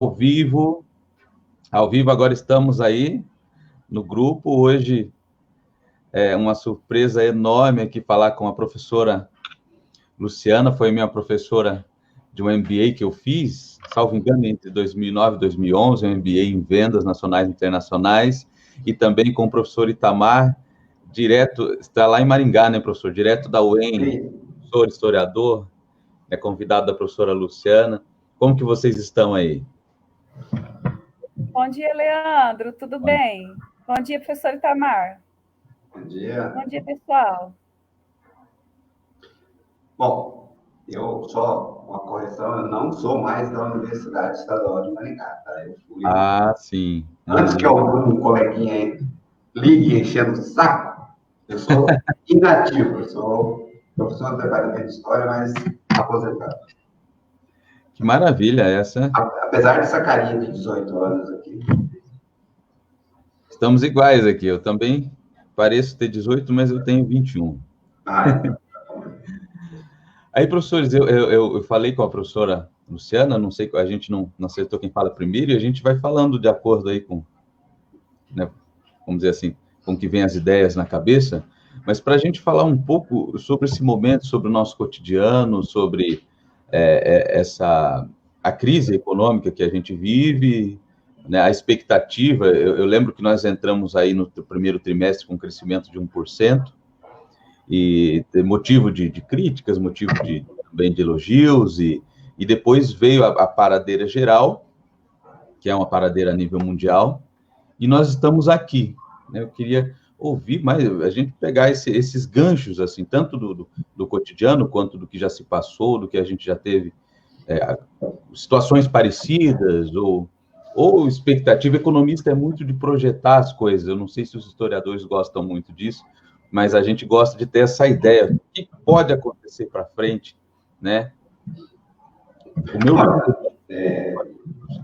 ao vivo. Ao vivo, agora estamos aí no grupo. Hoje é uma surpresa enorme aqui falar com a professora Luciana. Foi minha professora de um MBA que eu fiz, salvo engano, entre 2009 e 2011, um MBA em Vendas Nacionais e Internacionais, e também com o professor Itamar, direto, está lá em Maringá, né, professor? Direto da UEM, professor, historiador, é convidado da professora Luciana. Como que vocês estão aí? Bom dia, Leandro, tudo bem? Bom dia, professor Itamar. Bom dia. Bom dia, pessoal. Bom, eu só uma correção, eu não sou mais da Universidade Estadual de Maringá, tá? Eu fui... sim. Antes que algum coleguinha ligue enchendo o saco, eu sou inativo, eu sou professor do Departamento de História, mas aposentado. Que maravilha essa. Apesar dessa carinha de 18 anos aqui. Estamos iguais aqui, eu também pareço ter 18, mas eu tenho 21. Aí, professores, eu falei com a professora Luciana, não sei, a gente não acertou quem fala primeiro, e a gente vai falando de acordo aí com, né, vamos dizer assim, com que vem as ideias na cabeça, mas para a gente falar um pouco sobre esse momento, sobre o nosso cotidiano, sobre a crise econômica que a gente vive, né, a expectativa. Eu lembro que nós entramos aí no primeiro trimestre com um crescimento de 1%, e motivo de críticas, motivo também de elogios, e depois veio a paradeira geral, que é uma paradeira a nível mundial, e nós estamos aqui, né? Eu queria ouvir mais, a gente pegar esses ganchos, assim, tanto do cotidiano, quanto do que já se passou, do que a gente já teve, situações parecidas, ou expectativa. Economista é muito de projetar as coisas, eu não sei se os historiadores gostam muito disso, mas a gente gosta de ter essa ideia do que pode acontecer para frente, né? O meu...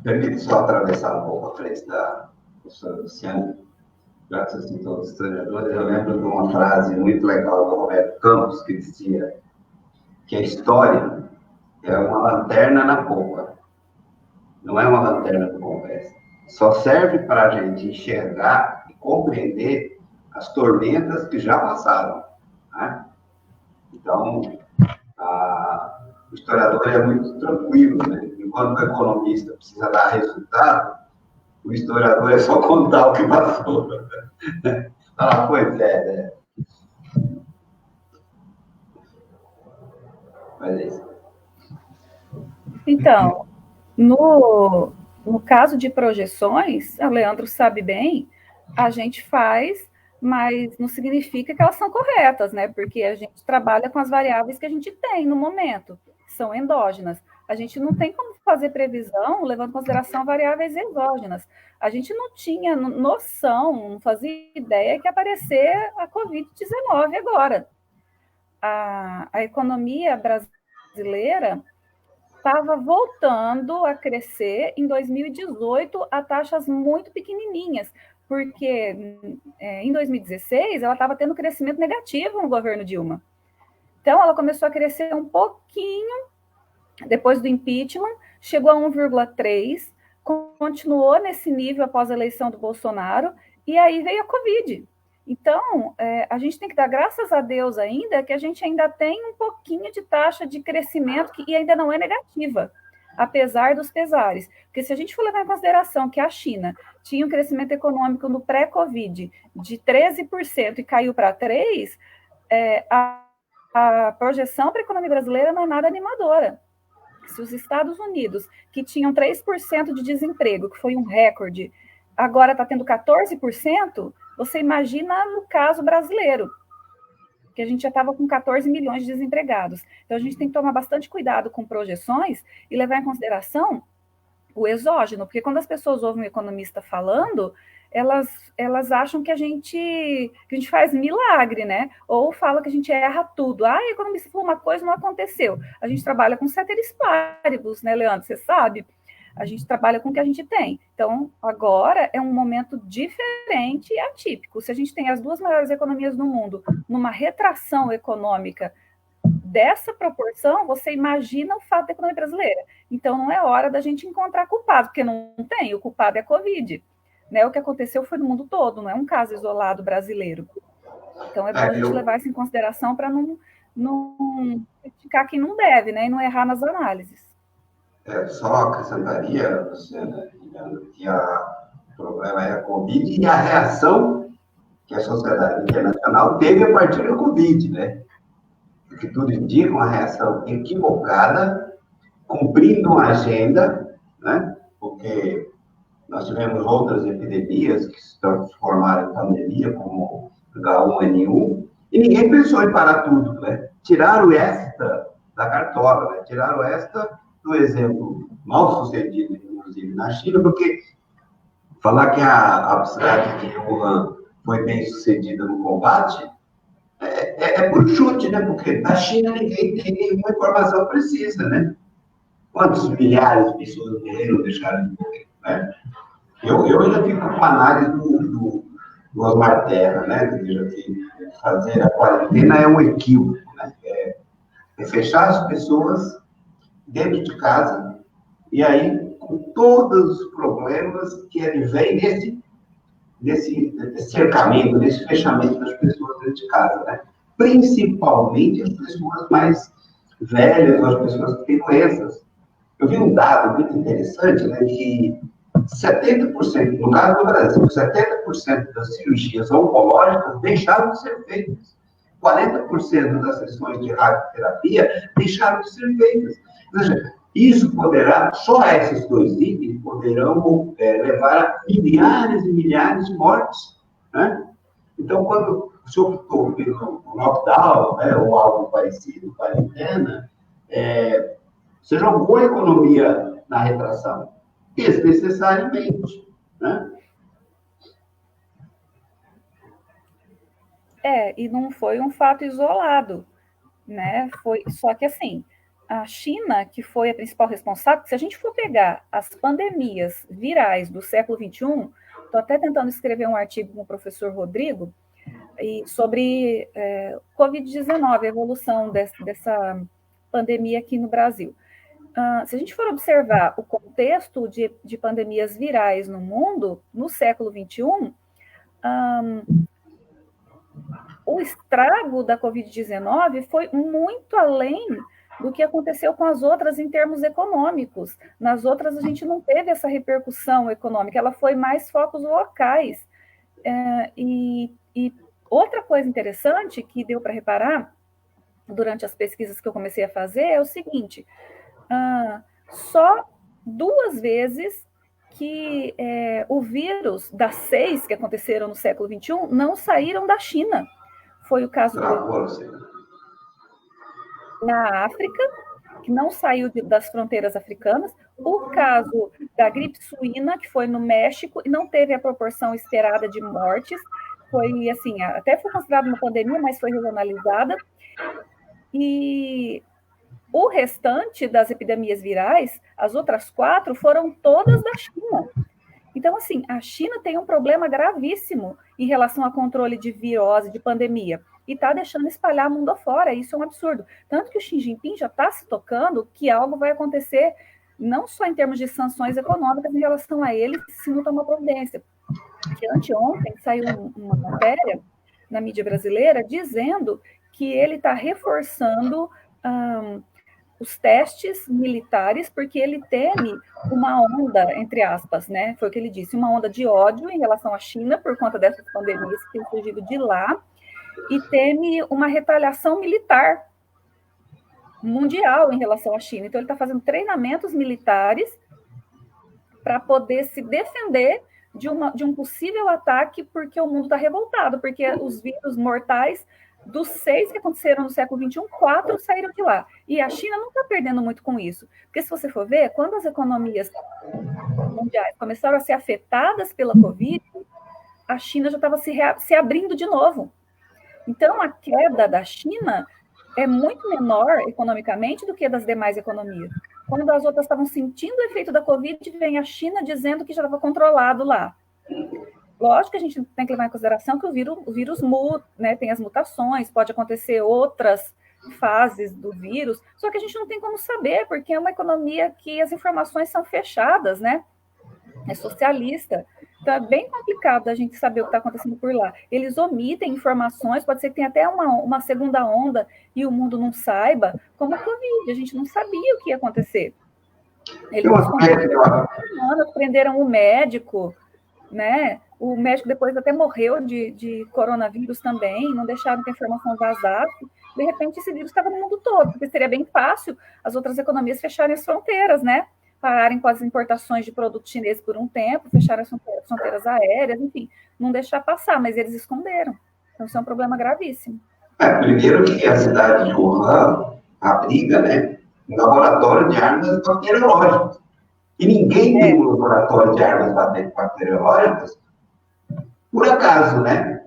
permite só atravessar um pouco a frente da professora Luciana, já que você citou os historiadores. Eu lembro de uma frase muito legal do Roberto Campos, que dizia que a história é uma lanterna na popa, não é uma lanterna do convés. Só serve para a gente enxergar e compreender as tormentas que já passaram, né? Então, o historiador é muito tranquilo, né? Enquanto o economista precisa dar resultado, o historiador é só contar o que passou. Pois é, né? Mas é isso. Então, no caso de projeções, a Leandro sabe bem, a gente faz, mas não significa que elas são corretas, né? Porque a gente trabalha com as variáveis que a gente tem no momento, que são endógenas. A gente não tem como fazer previsão levando em consideração variáveis exógenas. A gente não tinha noção, não fazia ideia que ia aparecer a Covid-19 agora. A economia brasileira estava voltando a crescer em 2018 a taxas muito pequenininhas, porque em 2016 ela estava tendo crescimento negativo no governo Dilma. Então, ela começou a crescer um pouquinho depois do impeachment, chegou a 1,3, continuou nesse nível após a eleição do Bolsonaro, e aí veio a Covid. Então, a gente tem que dar graças a Deus ainda que a gente ainda tem um pouquinho de taxa de crescimento e ainda não é negativa, apesar dos pesares. Porque se a gente for levar em consideração que a China tinha um crescimento econômico no pré-Covid de 13% e caiu para 3%, a projeção para a economia brasileira não é nada animadora. Se os Estados Unidos, que tinham 3% de desemprego, que foi um recorde, agora está tendo 14%, você imagina no caso brasileiro, que a gente já estava com 14 milhões de desempregados. Então, a gente tem que tomar bastante cuidado com projeções e levar em consideração o exógeno, porque quando as pessoas ouvem um economista falando, elas acham que a gente faz milagre, né? Ou fala que a gente erra tudo. A economista falou uma coisa, não aconteceu. A gente trabalha com ceteris paribus, né, Leandro? Você sabe? A gente trabalha com o que a gente tem. Então, agora é um momento diferente e atípico. Se a gente tem as duas maiores economias do mundo numa retração econômica dessa proporção, você imagina o fato da economia brasileira. Então, não é hora da gente encontrar culpado, porque não tem, o culpado é a Covid. Né? O que aconteceu foi no mundo todo, não é um caso isolado brasileiro. Então, é bom a gente levar isso em consideração para não criticar quem não deve, né? E não errar nas análises. Só acrescentaria, Luciana, que o problema é a Covid e a reação que a sociedade internacional teve a partir da Covid, né? Porque tudo indica uma reação equivocada, cumprindo uma agenda, né? Porque nós tivemos outras epidemias que se transformaram em pandemia, como H1N1, e ninguém pensou em parar tudo, né? Tiraram esta da cartola, né? Tiraram esta do exemplo mal sucedido, inclusive, na China, porque falar que a cidade de Wuhan foi bem sucedida no combate é por chute, né? Porque na China ninguém tem nenhuma informação precisa, né? Quantos milhares de pessoas morreram ou deixaram de morrer, né? Eu ainda fico com a análise do Osmar Terra, né? Que diz que fazer a quarentena é um equívoco, né? É fechar as pessoas dentro de casa e aí com todos os problemas que advêm desse cercamento, desse fechamento das pessoas dentro de casa, né? Principalmente as pessoas mais velhas, as pessoas que têm doenças. Eu vi um dado muito interessante, né, que 70%, no caso do Brasil, 70% das cirurgias oncológicas deixaram de ser feitas. 40% das sessões de radioterapia deixaram de ser feitas. Ou seja, isso poderá, só esses dois itens poderão levar a milhares e milhares de mortes, né? Então, quando o senhor optou pelo lockdown, né, ou algo parecido, quarentena, você jogou a economia na retração, desnecessariamente, né? E não foi um fato isolado, né? Só que assim, a China, que foi a principal responsável, se a gente for pegar as pandemias virais do século XXI, estou até tentando escrever um artigo com o professor Rodrigo sobre Covid-19, a evolução dessa pandemia aqui no Brasil. Se a gente for observar o contexto de pandemias virais no mundo, no século XXI, o estrago da Covid-19 foi muito além do que aconteceu com as outras em termos econômicos. Nas outras, a gente não teve essa repercussão econômica, ela foi mais focos locais. E outra coisa interessante que deu para reparar durante as pesquisas que eu comecei a fazer é o seguinte: só 2 vezes que o vírus das 6 que aconteceram no século XXI não saíram da China. Foi o caso na África, que não saiu das fronteiras africanas, o caso da gripe suína, que foi no México, e não teve a proporção esperada de mortes, foi assim, até foi considerada uma pandemia, mas foi regionalizada, e o restante das epidemias virais, as outras 4, foram todas da China. Então, assim, a China tem um problema gravíssimo em relação ao controle de virose, de pandemia, e está deixando espalhar mundo afora, isso é um absurdo. Tanto que o Xi Jinping já está se tocando que algo vai acontecer, não só em termos de sanções econômicas em relação a ele, se não tomar providência. Que anteontem saiu uma matéria na mídia brasileira dizendo que ele está reforçando os testes militares, porque ele teme uma onda, entre aspas, né? Foi o que ele disse, uma onda de ódio em relação à China, por conta dessas pandemias que têm surgido de lá, e teme uma retaliação militar mundial em relação à China. Então, ele está fazendo treinamentos militares para poder se defender de um possível ataque, porque o mundo está revoltado, porque os vírus mortais dos 6 que aconteceram no século XXI, 4 saíram de lá. E a China não está perdendo muito com isso. Porque se você for ver, quando as economias mundiais começaram a ser afetadas pela Covid, a China já estava se abrindo de novo. Então, a queda da China é muito menor economicamente do que a das demais economias. Quando as outras estavam sentindo o efeito da Covid, vem a China dizendo que já estava controlado lá. Lógico que a gente tem que levar em consideração que o vírus muda, né, tem as mutações, pode acontecer outras fases do vírus, só que a gente não tem como saber, porque é uma economia que as informações são fechadas, né? É socialista. Então, é bem complicado a gente saber o que está acontecendo por lá. Eles omitem informações, pode ser que tenha até uma segunda onda e o mundo não saiba, como a Covid, a gente não sabia o que ia acontecer. Eles prenderam o médico, né? O médico depois até morreu de coronavírus também, não deixaram que a informação vazasse. De repente, esse vírus estava no mundo todo, porque seria bem fácil as outras economias fecharem as fronteiras, né? Pararem com as importações de produtos chineses por um tempo, fecharem as fronteiras aéreas, enfim, não deixar passar, mas eles esconderam. Então, isso é um problema gravíssimo. Primeiro que a cidade de Wuhan abriga, né, um laboratório de armas bacteriológicas. E ninguém tem um laboratório de armas bacteriológicas por acaso, né?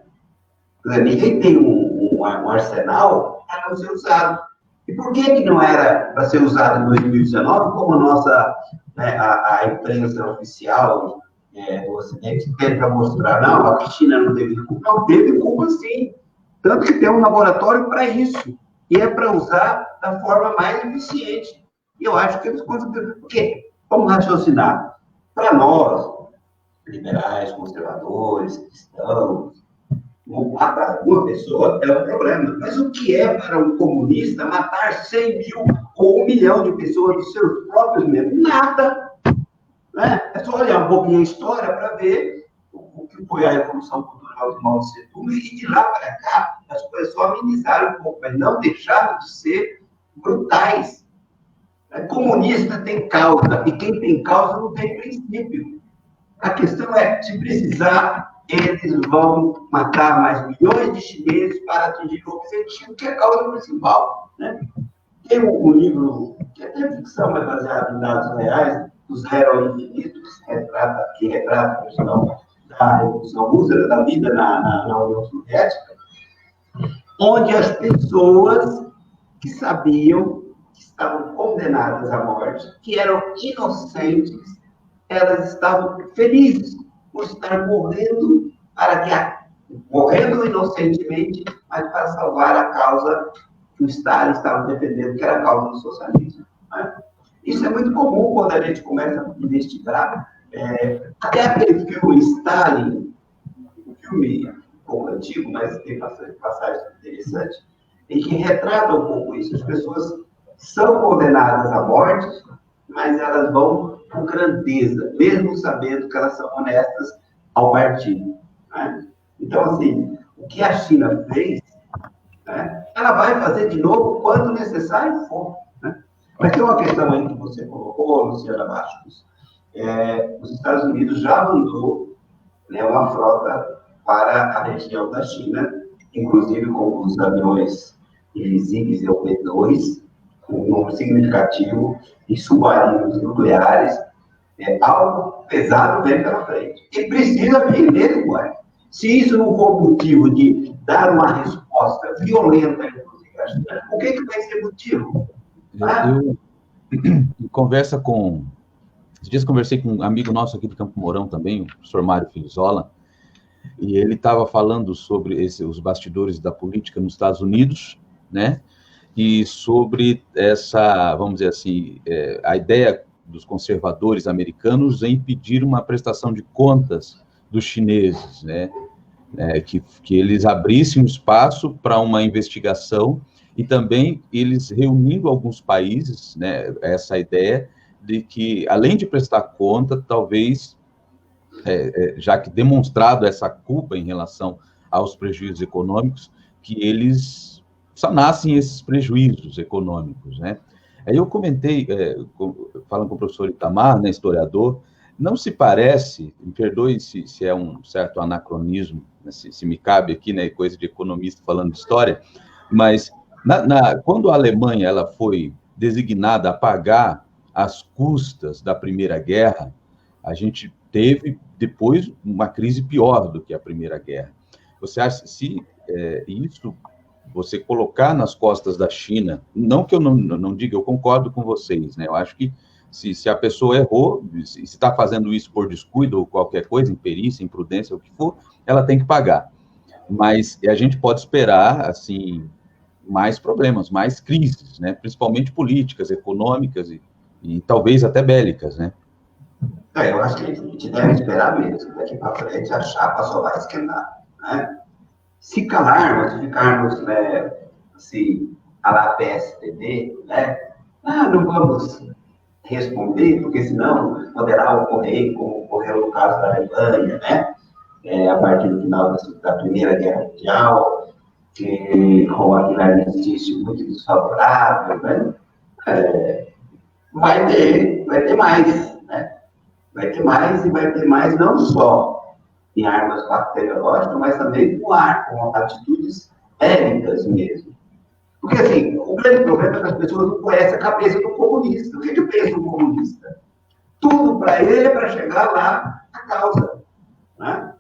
Ninguém tem um arsenal para não ser usado. E por que não era para ser usado em 2019, como a nossa, né, a imprensa oficial do Ocidente tenta mostrar? Não, a China não teve culpa. Não teve culpa, sim. Tanto que tem um laboratório para isso. E é para usar da forma mais eficiente. E eu acho que eles conseguiram. Porque, vamos raciocinar, para nós, liberais, conservadores, cristãos, matar uma pessoa é um problema. Mas o que é para um comunista matar 100 mil ou 1 milhão de pessoas dos seus próprios membros? Nada. Né? É só olhar um pouquinho a história para ver o que foi a Revolução Cultural de Mao Tse Tung, e de lá para cá as coisas só amenizaram um pouco, mas não deixaram de ser brutais. Comunista tem causa, e quem tem causa não tem princípio. A questão é, se precisar, eles vão matar mais milhões de chineses para atingir o objetivo, que é a causa principal. Né? Tem um livro, que é até ficção, mas baseado em dados reais, do Zero ao Infinito, que retrata a questão da Revolução Russa, da vida na União Soviética, onde as pessoas que sabiam que estavam condenadas à morte, que eram inocentes, elas estavam felizes por estar morrendo morrendo inocentemente, mas para salvar a causa que o Stalin estava defendendo, que era a causa do socialismo. Né? Isso é muito comum quando a gente começa a investigar. Até aquele filme Stalin, um filme um pouco antigo, mas tem passagens interessantes, em que retrata um pouco isso. As pessoas são condenadas à morte, mas elas vão com grandeza, mesmo sabendo que elas são honestas ao partido. Né? Então, assim, o que a China fez, né, ela vai fazer de novo quando necessário for. Né? Mas tem uma questão aí que você colocou, Luciana Bastos. Os Estados Unidos já mandou, né, uma frota para a região da China, inclusive com os aviões Zig e OP-2, um número significativo de submarinos nucleares, algo pesado vem pela frente. E precisa vir mesmo, Se isso não for motivo de dar uma resposta violenta, inclusive, à China, o que vai ser motivo? Eu conversa com... Esses dias conversei com um amigo nosso aqui do Campo Mourão também, o professor Mário Filizola, e ele estava falando sobre os bastidores da política nos Estados Unidos, né? E sobre essa, vamos dizer assim, a ideia dos conservadores americanos em pedir uma prestação de contas dos chineses, né? Que eles abrissem um espaço para uma investigação e também eles reunindo alguns países, né? Essa ideia de que, além de prestar conta, talvez, já que demonstrado essa culpa em relação aos prejuízos econômicos, que eles sanassem esses prejuízos econômicos, né? Aí eu comentei, falando com o professor Itamar, né, historiador, não se parece, me perdoe se é um certo anacronismo, né, se me cabe aqui, né, coisa de economista falando de história, mas quando a Alemanha ela foi designada a pagar as custas da Primeira Guerra, a gente teve depois uma crise pior do que a Primeira Guerra. Você acha se isso você colocar nas costas da China, não que eu não diga, eu concordo com vocês, né? Eu acho que se a pessoa errou, se está fazendo isso por descuido ou qualquer coisa, imperícia, imprudência, o que for, ela tem que pagar. Mas a gente pode esperar, assim, mais problemas, mais crises, né? Principalmente políticas, econômicas e talvez até bélicas, né? Eu acho que a gente deve esperar mesmo, daqui para frente a chapa só vai esquentar, né? Se calarmos, se ficarmos, né, assim, a la PSDB, né? Não vamos responder, porque senão poderá ocorrer, como ocorreu no caso da Alemanha, né? A partir do final da Primeira Guerra Mundial, que com aquele armistício muito desfavorável, né? Vai ter mais, né? Vai ter mais e vai ter mais não só em armas bacteriológicas, mas também com atitudes bélicas mesmo. Porque, assim, o grande problema é que as pessoas não conhecem a cabeça do comunista. O que pensa o comunista? Tudo para ele é para chegar lá à causa, né?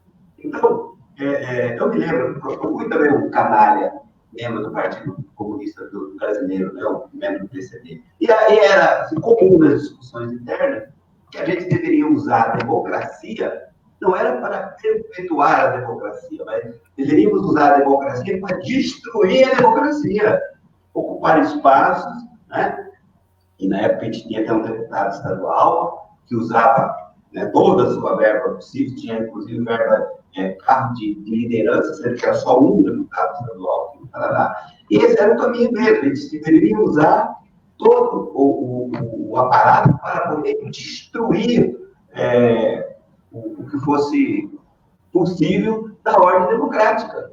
Então, eu me lembro, eu fui também um canalha, membro do Partido Comunista Brasileiro, né, um membro do PCB. E aí era assim, comum nas discussões internas que a gente deveria usar a democracia, não era para perpetuar a democracia, mas deveríamos usar a democracia para destruir a democracia, ocupar espaços, né? E na época a gente tinha até um deputado estadual que usava, né, toda a sua verba possível, tinha inclusive verba, cargo de liderança, sendo que era só um deputado estadual aqui no Paraná. E esse era o caminho mesmo, a gente deveria usar todo o aparato para poder destruir o que fosse possível da ordem democrática,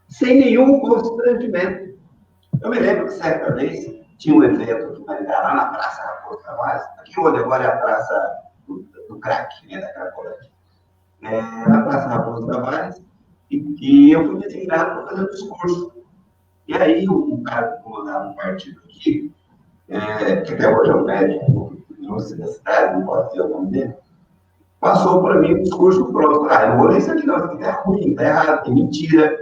sem nenhum constrangimento. Eu me lembro que certa vez tinha um evento aqui lá na Praça Raposo Tavares, aqui onde agora é a Praça do Crack, né, da Cracolândia. Na Praça Raposo Tavares, e eu fui designado para fazer um discurso. E aí o cara que comandava um partido aqui, que até hoje é o médico ilustre da cidade, não pode ter o nome dele, passou para mim um discurso pronto. Eu não vou ler isso aqui não, isso aqui é ruim, é errado, é mentira,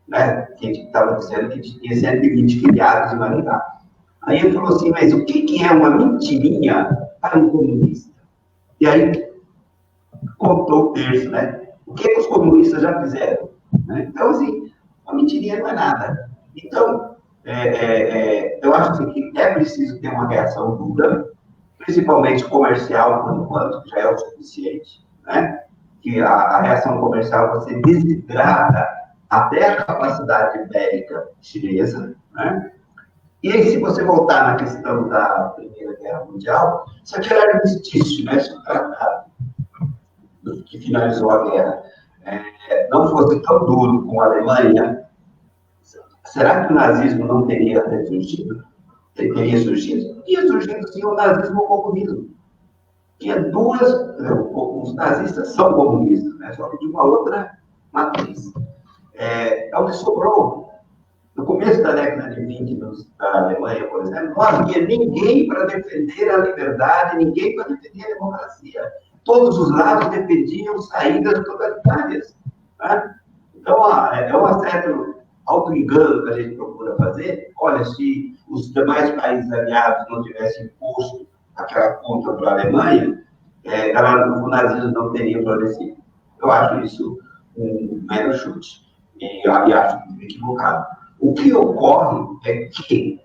né? Que a gente estava dizendo que tinha 120 filiados em Maringá. Aí ele falou assim, mas o que é uma mentirinha para um comunista? E aí contou o terço, né? O que os comunistas já fizeram? Né? Então, assim, uma mentirinha não é nada. Então, eu acho assim, que é preciso ter uma reação dura, principalmente comercial, por enquanto, que já é o suficiente, né? Que a reação comercial você desidrata até a capacidade bélica chinesa, né? E aí, se você voltar na questão da Primeira Guerra Mundial, se aquele armistício, né, esse tratado que finalizou a guerra, não fosse tão duro com a Alemanha, será que o nazismo não teria surgido? Teria surgido? Teria surgido, sim, o nazismo e o comunismo. Tinha os nazistas são comunistas, né, só que de uma outra matriz. É o que sobrou. No começo da década de 20, da Alemanha, por exemplo, não havia ninguém para defender a liberdade, ninguém para defender a democracia. Todos os lados defendiam saídas totalitárias. Né? Então, é um certo auto-engano que a gente procura fazer. Olha, se os demais países aliados não tivessem imposto aquela conta para a Alemanha, o nazismo não teria florescido. Eu acho isso um mero chute. E acho equivocado. O que ocorre é que,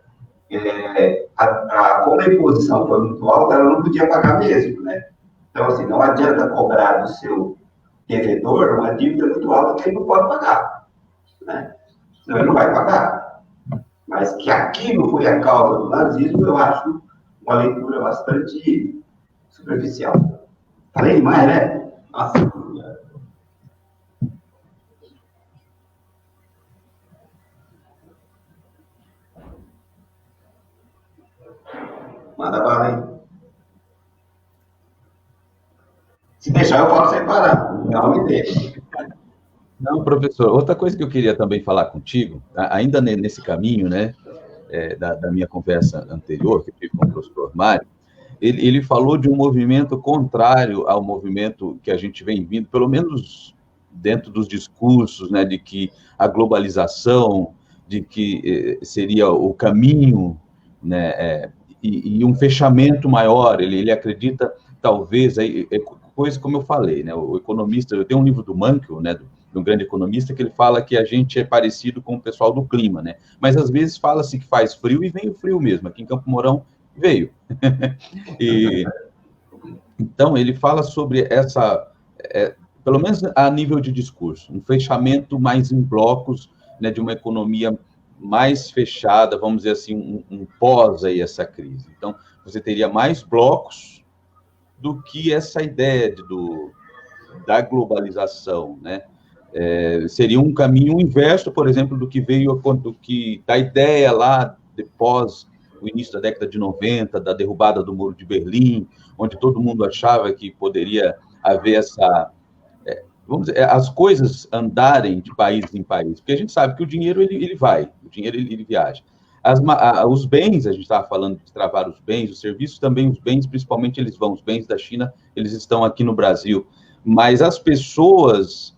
como a imposição foi muito alta, ela não podia pagar mesmo, né? Então, assim, não adianta cobrar do seu devedor uma dívida muito alta que ele não pode pagar, né? Senão ele não vai pagar. Mas que aquilo foi a causa do nazismo, eu acho uma leitura bastante superficial. Falei demais, né? Nossa. Manda bala aí. Se deixar, eu falo sem parar. Não me deixe. Não, professor, outra coisa que eu queria também falar contigo, ainda nesse caminho, né, da minha conversa anterior, que eu tive com o professor Mário, ele falou de um movimento contrário ao movimento que a gente vem vindo, pelo menos dentro dos discursos, né, de que a globalização, de que seria o caminho, né, e um fechamento maior. Ele acredita, talvez, coisa como eu falei, né, o economista, eu tenho um livro do Mankiw, né, um grande economista, que ele fala que a gente é parecido com o pessoal do clima, né? Mas às vezes fala-se que faz frio e vem o frio mesmo. Aqui em Campo Mourão veio. Então, ele fala sobre essa, pelo menos a nível de discurso, um fechamento mais em blocos, né, de uma economia mais fechada, vamos dizer assim, um pós aí essa crise. Então, você teria mais blocos do que essa ideia da globalização, né? Seria um caminho inverso, por exemplo, da ideia lá depois o início da década de 90, da derrubada do Muro de Berlim, onde todo mundo achava que poderia haver vamos dizer, as coisas andarem de país em país, porque a gente sabe que o dinheiro ele vai, o dinheiro ele viaja. Os bens, a gente estava falando de travar os bens, os serviços também, os bens, principalmente os bens da China, eles estão aqui no Brasil, mas as pessoas,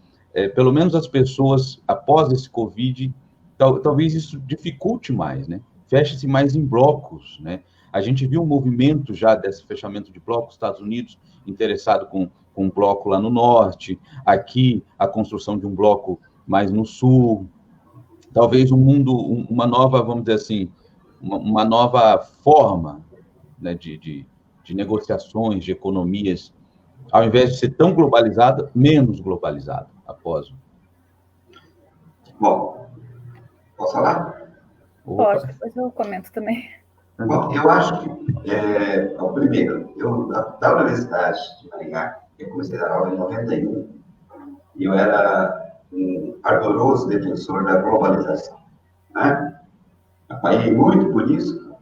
pelo menos as pessoas, após esse Covid, talvez isso dificulte mais, né? Feche-se mais em blocos, né? A gente viu um movimento já desse fechamento de blocos, Estados Unidos interessado com um bloco lá no norte, aqui a construção de um bloco mais no sul, talvez uma nova, vamos dizer assim, uma nova forma, né, de negociações, de economias, ao invés de ser tão globalizada, menos globalizada, após. Bom, posso falar? Pode, depois eu comento também. Bom, eu acho que, primeiro, da Universidade de Maringá, eu comecei a dar aula em 91, e eu era um ardoroso defensor da globalização, né? Apanhei muito por isso.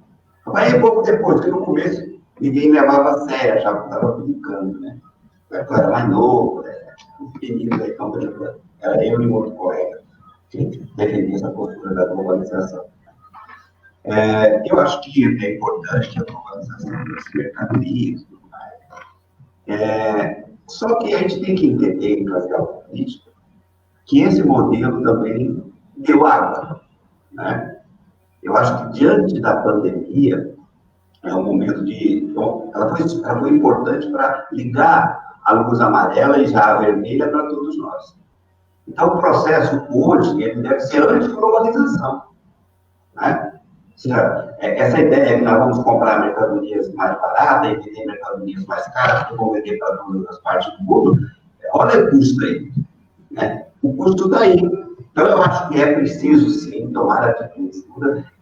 Apanhei pouco depois, porque no começo ninguém levava a sério, achava que estava brincando, né? Eu era mais novo, né? Os meninos aí estão brincando. Era eu e um outro colega que defendia essa postura da globalização. Eu acho que é importante a globalização dos mercadorias e tudo mais. Só que a gente tem que entender, em fazer a política, que esse modelo também deu água, né? Eu acho que, diante da pandemia, é um momento ela foi importante para ligar a luz amarela e já a vermelha para todos nós. Então, o processo hoje, ele deve ser anti-globalização, né? Essa ideia que nós vamos comprar mercadorias mais baratas e vender mercadorias mais caras que vão vender para todas as partes do mundo, olha o custo aí, né? O custo daí. Então, eu acho que é preciso, sim, tomar atitudes,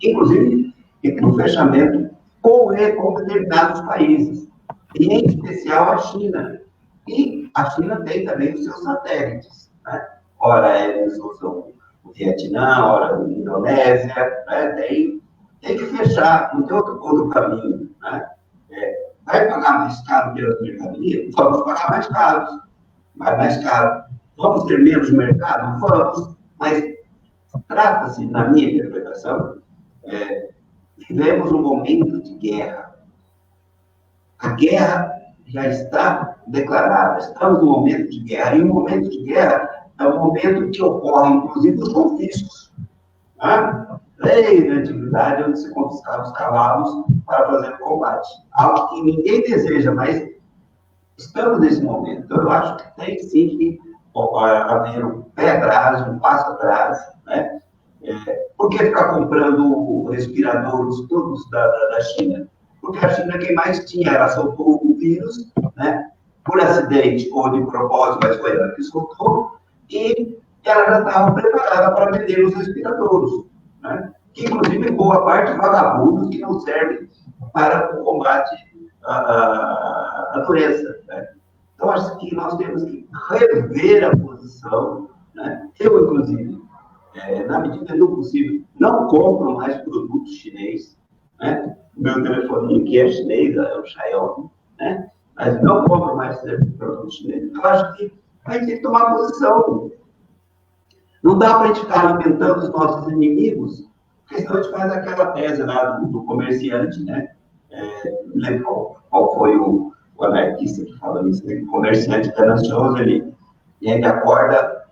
inclusive no fechamento com determinados países, e em especial a China. E a China tem também os seus satélites, né? Ora, eles usam o Vietnã, ora, a Indonésia, né? Tem que fechar, não tem outro caminho, né? Vai pagar mais caro pelas mercadorias? Vamos pagar mais caro. Mais caro. Vamos ter menos mercado? Vamos. Mas trata-se, na minha interpretação, vivemos um momento de guerra. A guerra já está declarada. Estamos num momento de guerra. E o momento de guerra é o momento que ocorrem, inclusive, os confiscos. Né? Desde a antiguidade, onde se confiscavam os cavalos para fazer o combate. Algo que ninguém deseja, mas estamos nesse momento. Então, eu acho que tem sim que haver um pé atrás, um passo atrás, né? Por que ficar comprando respiradores todos da China? Porque a China, quem mais tinha, ela soltou o vírus, né? Por acidente ou de propósito, mas foi ela que soltou, e ela já estava preparada para vender os respiradores, né? Que, inclusive, boa parte vagabundos que não servem para o combate à doença, né? Então, acho que nós temos que rever a posição, né? Eu, inclusive, na medida do possível, não compro mais produtos chineses, né? O meu telefoninho que é chinês, é o Xiaomi, né? Mas não compro mais produtos chineses. Eu acho que a gente tem que tomar posição. Não dá para a gente ficar alimentando os nossos inimigos, porque senão a gente faz aquela tese lá do comerciante, né? Lembro qual foi o anarquista que falou isso, né? O comerciante ganancioso, ele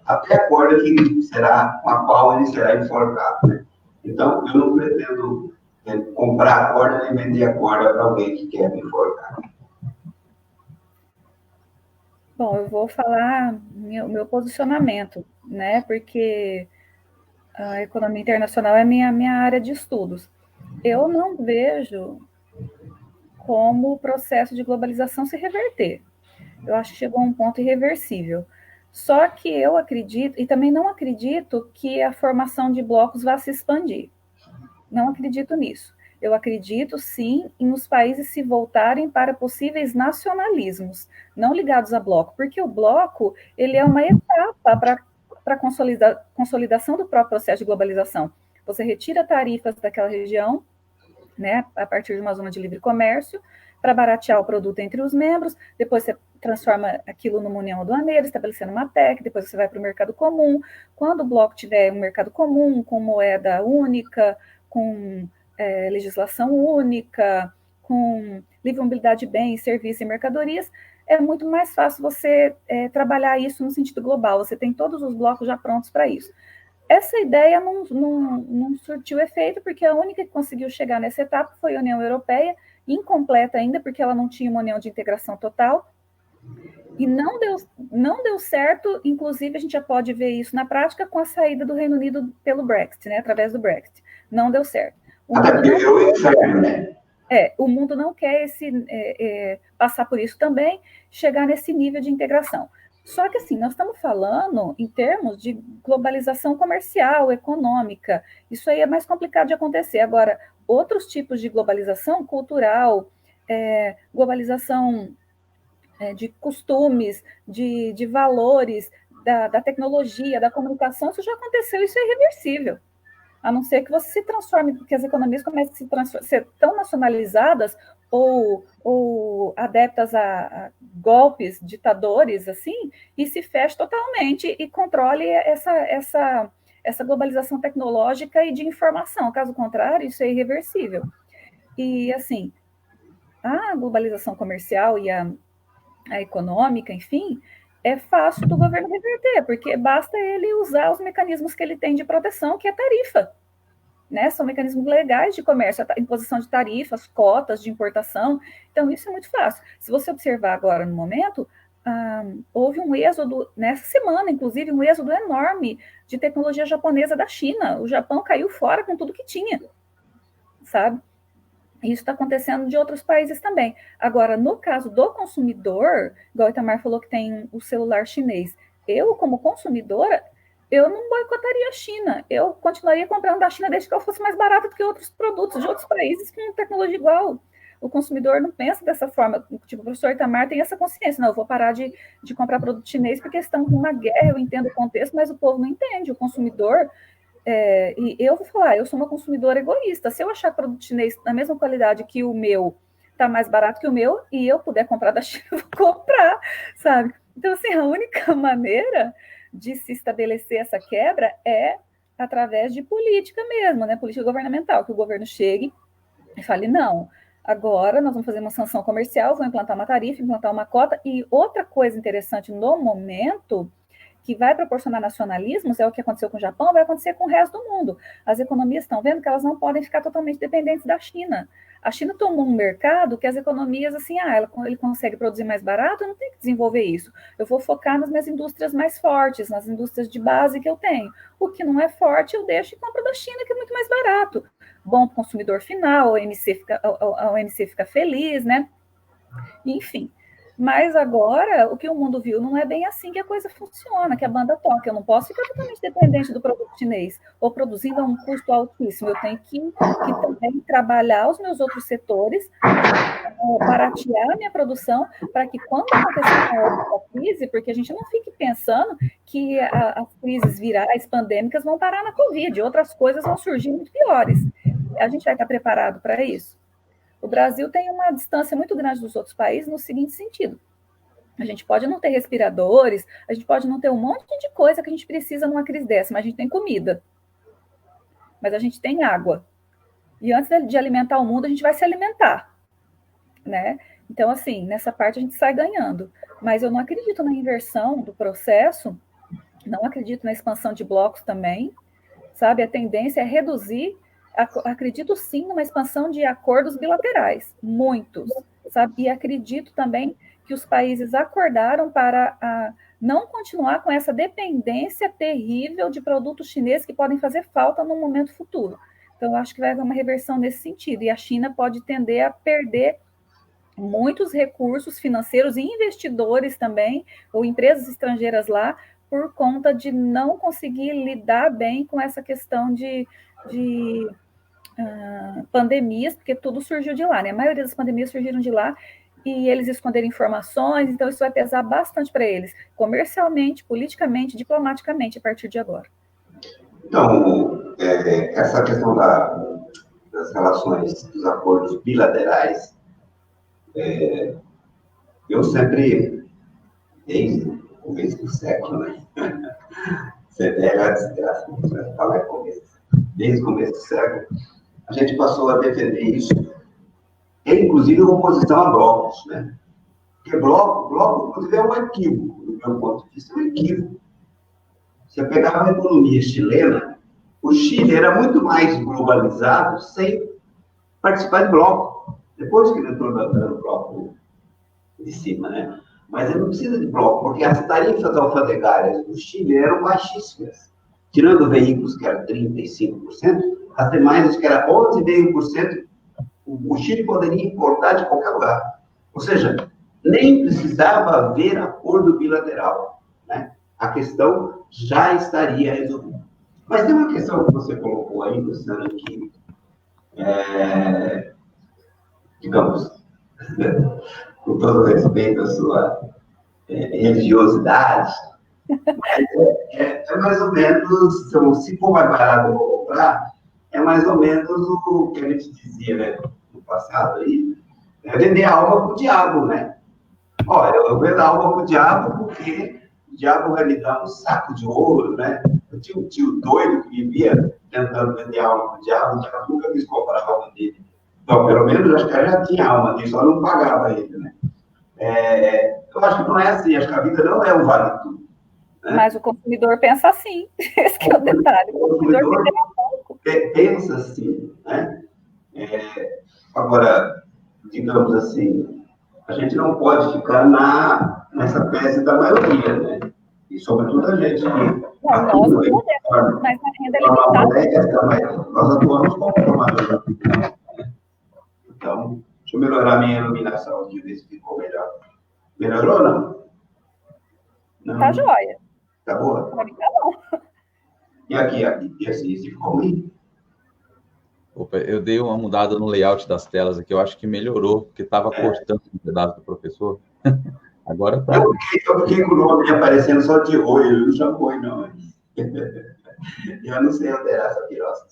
até acorda que será com a qual ele será enforcado, né? Então, eu não pretendo comprar a corda e vender a corda para alguém que quer me enforcar. Bom, eu vou falar meu posicionamento, né? Porque a economia internacional é minha área de estudos. Eu não vejo como o processo de globalização se reverter. Eu acho que chegou a um ponto irreversível. Só que eu acredito, e também não acredito que a formação de blocos vá se expandir. Não acredito nisso. Eu acredito, sim, em os países se voltarem para possíveis nacionalismos, não ligados a bloco, porque o bloco ele é uma etapa para a consolidação do próprio processo de globalização. Você retira tarifas daquela região, né, a partir de uma zona de livre comércio, para baratear o produto entre os membros, depois você transforma aquilo numa união aduaneira, estabelecendo uma PEC, depois você vai para o mercado comum. Quando o bloco tiver um mercado comum, com moeda única, com legislação única, com livre mobilidade de bens, serviços e mercadorias, é muito mais fácil você trabalhar isso no sentido global. Você tem todos os blocos já prontos para isso. Essa ideia não surtiu efeito, porque a única que conseguiu chegar nessa etapa foi a União Europeia, incompleta ainda, porque ela não tinha uma união de integração total, e não deu certo, inclusive a gente já pode ver isso na prática com a saída do Reino Unido pelo Brexit, né, através do Brexit. Não deu certo. O mundo não quer passar por isso também, chegar nesse nível de integração. Só que, assim, nós estamos falando em termos de globalização comercial, econômica. Isso aí é mais complicado de acontecer. Agora, outros tipos de globalização cultural, globalização de costumes, de valores, da tecnologia, da comunicação, isso já aconteceu, isso é irreversível. A não ser que você se transforme, que as economias comecem a ser tão nacionalizadas ou adeptas a golpes, ditadores, assim, e se feche totalmente e controle essa globalização tecnológica e de informação. Caso contrário, isso é irreversível. E, assim, a globalização comercial e a econômica, enfim, é fácil do governo reverter, porque basta ele usar os mecanismos que ele tem de proteção, que é tarifa. Né? São mecanismos legais de comércio, a imposição de tarifas, cotas de importação. Então, isso é muito fácil. Se você observar agora no momento, houve um êxodo, nessa semana, inclusive, um êxodo enorme de tecnologia japonesa da China. O Japão caiu fora com tudo que tinha, sabe? Isso está acontecendo de outros países também. Agora, no caso do consumidor, igual o Itamar falou que tem o celular chinês, eu, como consumidora, eu não boicotaria a China. Eu continuaria comprando da China desde que ela fosse mais barata do que outros produtos de outros países com tecnologia igual. O consumidor não pensa dessa forma. Tipo, o professor Itamar tem essa consciência. Não, eu vou parar de comprar produto chinês porque estão com uma guerra, eu entendo o contexto, mas o povo não entende. O consumidor... e eu vou falar, eu sou uma consumidora egoísta. Se eu achar produto chinês na mesma qualidade que o meu, está mais barato que o meu, e eu puder comprar da China, eu vou comprar, sabe? Então, assim, a única maneira de se estabelecer essa quebra é através de política mesmo, né? Política governamental, que o governo chegue e fale, não, agora nós vamos fazer uma sanção comercial, vamos implantar uma tarifa, implantar uma cota. E outra coisa interessante no momento, que vai proporcionar nacionalismos, é o que aconteceu com o Japão, vai acontecer com o resto do mundo. As economias estão vendo que elas não podem ficar totalmente dependentes da China. A China tomou um mercado que as economias, assim, ele consegue produzir mais barato, eu não tenho que desenvolver isso. Eu vou focar nas minhas indústrias mais fortes, nas indústrias de base que eu tenho. O que não é forte, eu deixo e compro da China, que é muito mais barato. Bom para o consumidor final, a OMC fica feliz, né? Enfim. Mas agora, o que o mundo viu, não é bem assim que a coisa funciona, que a banda toca. Eu não posso ficar totalmente dependente do produto chinês, ou produzindo a um custo altíssimo. Eu tenho que também trabalhar os meus outros setores, baratear a minha produção, para que quando acontecer uma outra crise, porque a gente não fique pensando que as crises virais, pandêmicas, vão parar na Covid, outras coisas vão surgir muito piores. A gente vai estar preparado para isso? O Brasil tem uma distância muito grande dos outros países no seguinte sentido. A gente pode não ter respiradores, a gente pode não ter um monte de coisa que a gente precisa numa crise dessa, mas a gente tem comida. Mas a gente tem água. E antes de alimentar o mundo, a gente vai se alimentar. Né? Então, assim, nessa parte a gente sai ganhando. Mas eu não acredito na inversão do processo, não acredito na expansão de blocos também, sabe? A tendência é reduzir. Acredito sim numa expansão de acordos bilaterais, muitos, sabe? E acredito também que os países acordaram para não continuar com essa dependência terrível de produtos chineses que podem fazer falta no momento futuro. Então, eu acho que vai haver uma reversão nesse sentido, e a China pode tender a perder muitos recursos financeiros e investidores também, ou empresas estrangeiras lá, por conta de não conseguir lidar bem com essa questão de pandemias, porque tudo surgiu de lá, né? A maioria das pandemias surgiram de lá, e eles esconderam informações, então isso vai pesar bastante para eles, comercialmente, politicamente, diplomaticamente, a partir de agora. Então, essa questão das relações, dos acordos bilaterais, eu sempre, desde o começo do século, né? Você pega a desgraça, você fala desde o começo do século, a gente passou a defender isso, inclusive uma oposição a blocos, né? Porque bloco, inclusive, é um equívoco, do meu ponto de vista, é um equívoco. Você pegava a economia chilena, o Chile era muito mais globalizado sem participar de bloco. Depois que ele entrou no bloco de cima, né? Mas ele não precisa de bloco, porque as tarifas alfandegárias do Chile eram baixíssimas. Tirando veículos que eram 35%, as demais, que era 11,5%, o Chile poderia importar de qualquer lugar. Ou seja, nem precisava haver acordo bilateral, né? A questão já estaria resolvida. Mas tem uma questão que você colocou aí, Luciana, que, digamos, com todo respeito à sua religiosidade, mas é mais ou menos, se for mais barato comprar, é mais ou menos o que a gente dizia, né, no passado aí, vender a alma para o diabo, né? Olha, eu vendo a alma para o diabo porque o diabo vai me dar um saco de ouro, né? Eu tinha um tio doido que vivia tentando vender a alma para o diabo nunca quis comprar a alma dele. Então, pelo menos, eu acho que ela já tinha alma dele, só não pagava ele, né? Eu acho que não é assim, acho que a vida não é um vale tudo. Né? Mas o consumidor pensa assim, esse que é o detalhe. O consumidor pensa assim, né? Agora, digamos assim, a gente não pode ficar nessa tese da maioria, né? E sobretudo a gente que... Nós não podemos, mas a renda é limitada. Nós atuamos como formadores. Então, deixa eu melhorar a minha iluminação aqui, ver se ficou melhor. Melhorou, não? Não. Tá joia. Tá boa? Pra mim tá bom. E aqui, assim, se ficou ruim? Opa, eu dei uma mudada no layout das telas aqui, eu acho que melhorou, porque estava cortando um pedaço do professor. Agora tá. Eu fiquei com o nome aparecendo só de oi, eu não chamo oi, não. Eu não sei alterar essa piroca.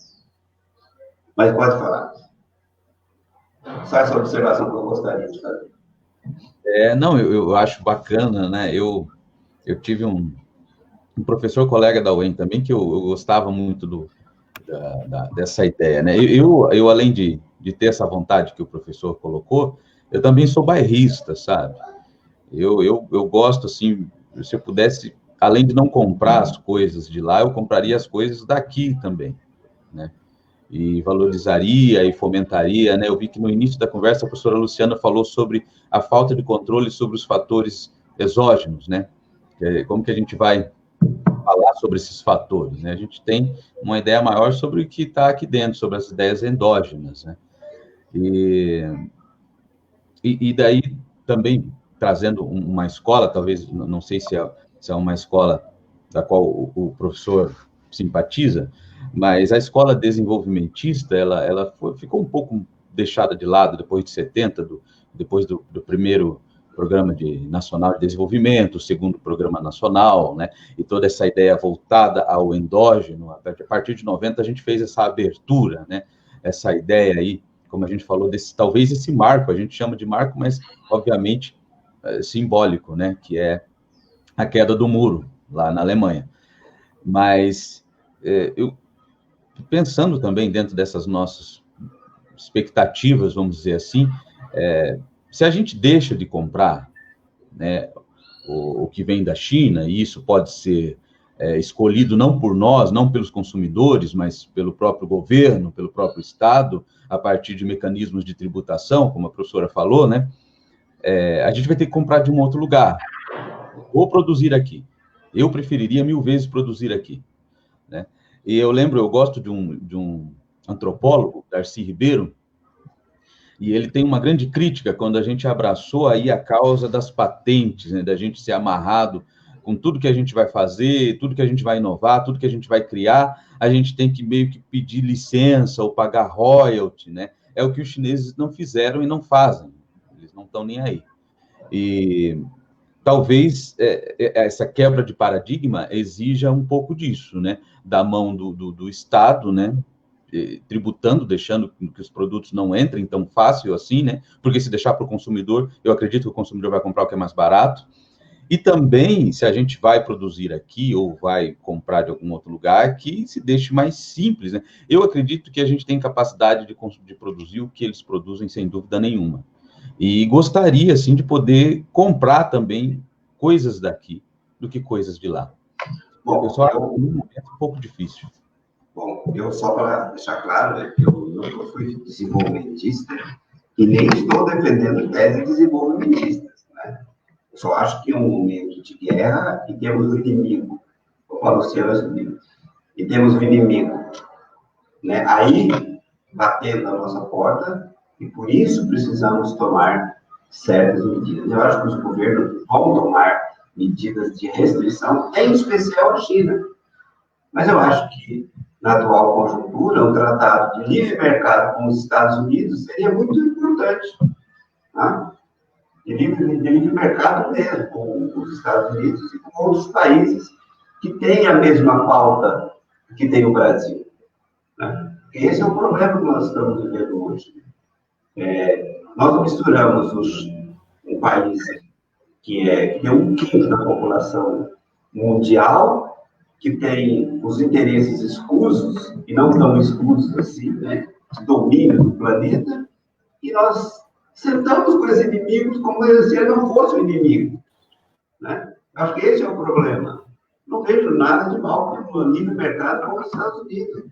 Mas pode falar. Só essa observação que eu gostaria de fazer. Não, eu acho bacana, né? Eu tive um professor colega da UEM também, que eu gostava muito dessa ideia, né? Eu além de ter essa vontade que o professor colocou, eu também sou bairrista, sabe? Eu gosto, assim, se eu pudesse, além de não comprar as coisas de lá, eu compraria as coisas daqui também, né? E valorizaria e fomentaria, né? Eu vi que no início da conversa a professora Luciana falou sobre a falta de controle sobre os fatores exógenos, né? Como que a gente vai falar sobre esses fatores, né? A gente tem uma ideia maior sobre o que está aqui dentro, sobre as ideias endógenas, né? E daí também trazendo uma escola, talvez, não sei se é uma escola da qual o professor simpatiza, mas a escola desenvolvimentista, ela ficou um pouco deixada de lado depois de 70, depois do primeiro Programa Nacional de Desenvolvimento, o segundo Programa Nacional, né? E toda essa ideia voltada ao endógeno. A partir de 90, a gente fez essa abertura, né? Essa ideia aí, como a gente falou, talvez esse marco, a gente chama de marco, mas, obviamente, simbólico, né? Que é a queda do muro, lá na Alemanha. Mas, eu pensando também dentro dessas nossas expectativas, vamos dizer assim, se a gente deixa de comprar, né, o que vem da China, e isso pode ser escolhido não por nós, não pelos consumidores, mas pelo próprio governo, pelo próprio Estado, a partir de mecanismos de tributação, como a professora falou, né, a gente vai ter que comprar de um outro lugar, ou produzir aqui. Eu preferiria 1000 vezes produzir aqui, né? E eu gosto de um antropólogo, Darcy Ribeiro, e ele tem uma grande crítica quando a gente abraçou aí a causa das patentes, né, da gente ser amarrado com tudo que a gente vai fazer, tudo que a gente vai inovar, tudo que a gente vai criar, a gente tem que meio que pedir licença ou pagar royalty, né? É o que os chineses não fizeram e não fazem. Eles não estão nem aí. E talvez essa quebra de paradigma exija um pouco disso, né? Da mão do Estado, né? Tributando, deixando que os produtos não entrem tão fácil assim, né? Porque se deixar para o consumidor, eu acredito que o consumidor vai comprar o que é mais barato. E também, se a gente vai produzir aqui ou vai comprar de algum outro lugar, que se deixe mais simples, né? Eu acredito que a gente tem capacidade de produzir o que eles produzem, sem dúvida nenhuma. E gostaria, assim, de poder comprar também coisas daqui do que coisas de lá. Bom, eu só acho um momento um pouco difícil. Bom, eu só para deixar claro, né, que eu nunca fui desenvolvimentista e nem estou defendendo teses desenvolvimentistas, né? Eu só acho que é um momento de guerra e temos um inimigo, como a Luciana subiu, e temos um inimigo, né, aí batendo na nossa porta, e por isso precisamos tomar certas medidas. Eu acho que os governos vão tomar medidas de restrição, em especial a China. Mas eu acho que, na atual conjuntura, um tratado de livre mercado com os Estados Unidos seria muito importante. Tá? De livre mercado mesmo, com os Estados Unidos e com outros países que têm a mesma pauta que tem o Brasil. Né? Esse é o problema que nós estamos vivendo hoje. Nós misturamos um país que tem 1/5 da população mundial, que tem os interesses escusos, e não tão escusos assim, né, de domínio do planeta, e nós sentamos com esses inimigos como se ele não fosse um inimigo. Né? Acho que esse é o problema. Não vejo nada de mal com o livre mercado com os Estados Unidos.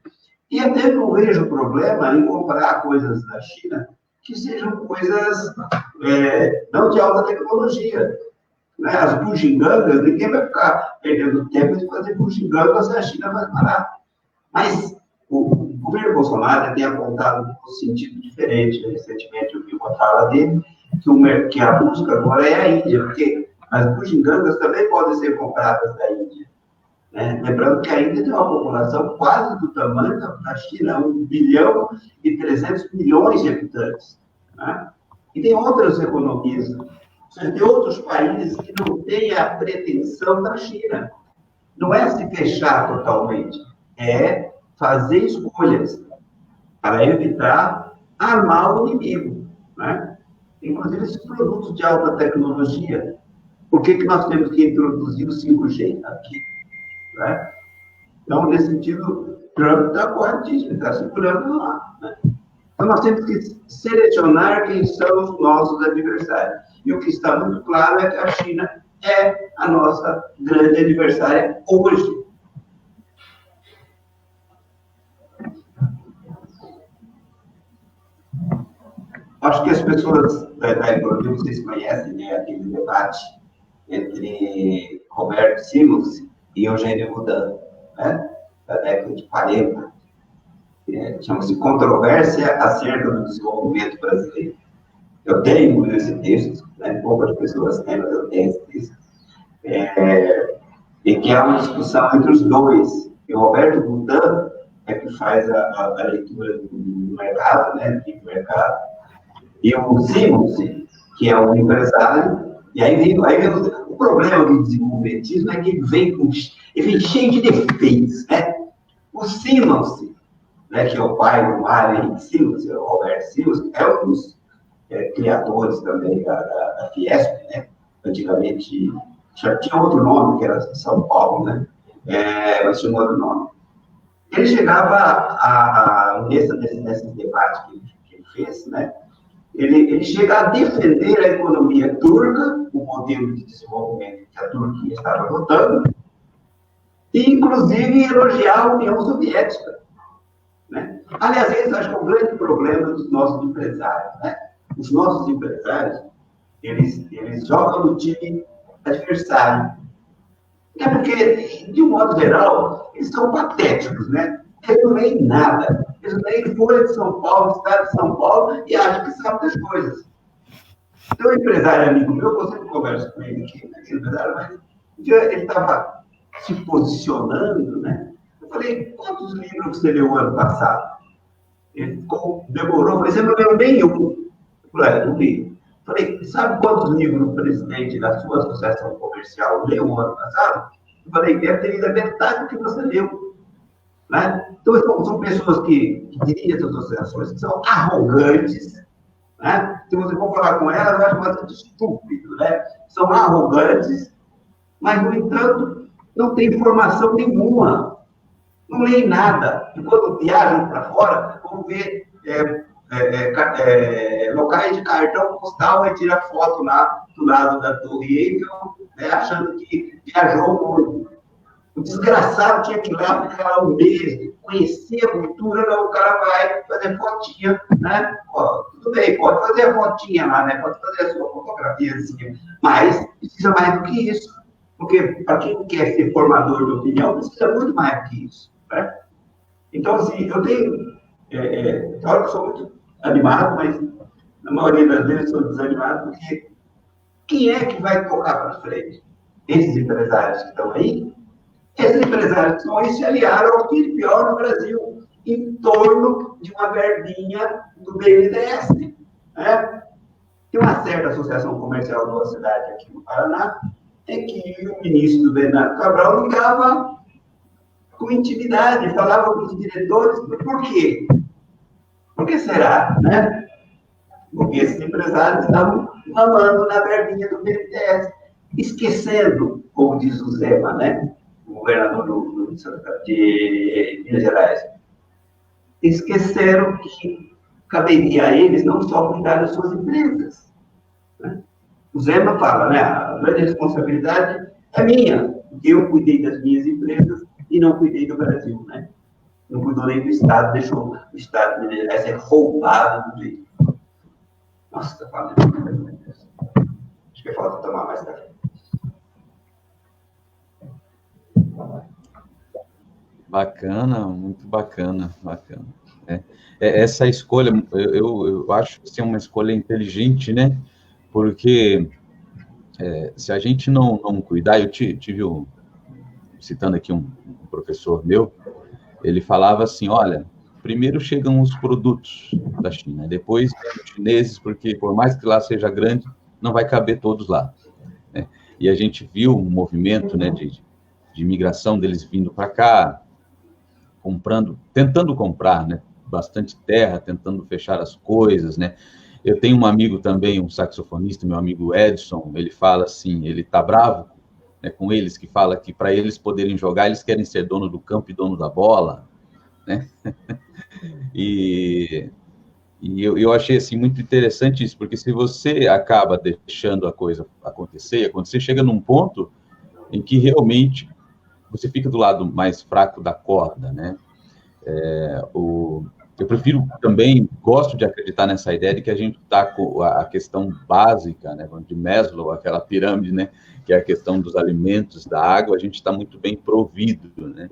E até não vejo problema em comprar coisas da China que sejam coisas não de alta tecnologia. Né? As bugigangas, ninguém vai ficar perdendo tempo de fazer bugigangas se a China vai parar. Mas o governo Bolsonaro tem apontado um sentido diferente. Recentemente eu vi uma fala dele que a busca agora é a Índia, porque as bugigangas também podem ser compradas da Índia. Né? Lembrando que a Índia tem uma população quase do tamanho da China, 1,3 bilhão de habitantes. Né? E tem outras economias, ou seja, tem outros países que não têm a pretensão da China. Não é se fechar totalmente, é fazer escolhas para evitar armar o inimigo. Né? Inclusive, esses produtos de alta tecnologia, por que nós temos que introduzir o 5G aqui? Né? Então, nesse sentido, Trump está corretíssimo, está segurando lá. Né? Então, nós temos que selecionar quem são os nossos adversários. E o que está muito claro é que a China é a nossa grande adversária hoje. Acho que as pessoas da economia, vocês conhecem, né, aquele debate entre Roberto Simons e Eugênio Goudin, né, da década de 40. Chama-se Controvérsia acerca do desenvolvimento brasileiro. Eu tenho esse texto, né, poucas pessoas têm, mas eu tenho esse texto, e que é uma discussão entre os dois. E o Roberto Goudin é que faz a leitura do mercado, né, do mercado, e o Simons, que é um empresário, e aí vem o problema do desenvolvimentismo é que ele vem cheio de defeitos, né? O Simons, né, que é o pai do Mário Henrique Simons, o Roberto Simons, é um dos criadores também da Fiesp, né? Antigamente já tinha outro nome, que era São Paulo, né? Mas tinha um outro nome. Ele chegava nesses debates que ele fez, né? Ele chega a defender a economia turca, o modelo de desenvolvimento que a Turquia estava adotando, e, inclusive, elogiar a União Soviética. Né? Aliás, esse acho que é um grande problema dos nossos empresários. Né? Os nossos empresários, eles jogam no time adversário. É porque, de um modo geral, eles são patéticos, né? Eles não leem nada. Eles não leem Folha de São Paulo, Estado de São Paulo, e acham que sabem das coisas. Então, um empresário amigo meu, eu sempre converso com ele aqui, empresário, mas um dia ele estava se posicionando, né? Eu falei, quantos livros você leu ano passado? Ele demorou, por exemplo, eu leu nenhum. Eu falei, não li. Falei, sabe quantos livros o presidente da sua associação comercial leu no ano passado? Eu falei, deve ter lido a metade do que você leu. Né? Então, são pessoas que dirigem essas associações, que são arrogantes. Né? Se você for falar com elas, eu acho bastante estúpido. Né? São arrogantes, mas, no entanto, não têm formação nenhuma. Não leem nada. E quando viajam para fora, vão ver locais de cartão postal e tira foto lá do lado da Torre Eiffel, né, achando que viajou o mundo. O desgraçado tinha que ir lá, ficar lá um mês, conhecer a cultura, não, o cara vai fazer fotinha, né? Ó, tudo bem, pode fazer a fotinha lá, né? Pode fazer a sua fotografia, assim, mas precisa mais do que isso. Porque para quem quer ser formador de opinião, precisa muito mais do que isso. Né? Então, assim, eu tenho... claro que eu sou muito animado, mas na maioria das vezes sou desanimado, porque quem é que vai tocar para frente? Esses empresários que estão aí, esses empresários que estão aí se aliaram ao que é pior no Brasil, em torno de uma verbinha do BNDES. Né? Tem uma certa associação comercial de uma cidade aqui no Paraná, em que o ministro Bernardo Cabral ligava com intimidade, falava com os diretores, por quê? Por que será, né? Porque esses empresários estavam mamando na verbinha do BNDES, esquecendo, como diz o Zema, né? O governador de Minas Gerais. Esqueceram que caberia a eles não só cuidar das suas empresas. Né? O Zema fala, né? A grande responsabilidade é minha, porque eu cuidei das minhas empresas e não cuidei do Brasil, né? Não cuidou nem do Estado, deixou o Estado de Minas Gerais ser roubado do jeito. Nossa, está falando. Acho que é falta tomar mais café. Bacana, muito bacana. Essa escolha, eu acho que é uma escolha inteligente, né? Porque se a gente não cuidar, eu tive citando aqui um professor meu, ele falava assim, olha, primeiro chegam os produtos da China, depois os chineses, porque por mais que lá seja grande, não vai caber todos lá. Né? E a gente viu um movimento, né, de imigração deles vindo para cá, tentando comprar, né, bastante terra, tentando fechar as coisas, né. Eu tenho um amigo também, um saxofonista, meu amigo Edson, ele fala assim, ele tá bravo, né, com eles, que fala que para eles poderem jogar, eles querem ser dono do campo e dono da bola, né. E eu achei assim muito interessante isso, porque se você acaba deixando a coisa acontecer, chega num ponto em que realmente você fica do lado mais fraco da corda, né? Eu prefiro também, gosto de acreditar nessa ideia de que a gente está com a questão básica, né, de Maslow, aquela pirâmide, né, que é a questão dos alimentos, da água, a gente está muito bem provido, né?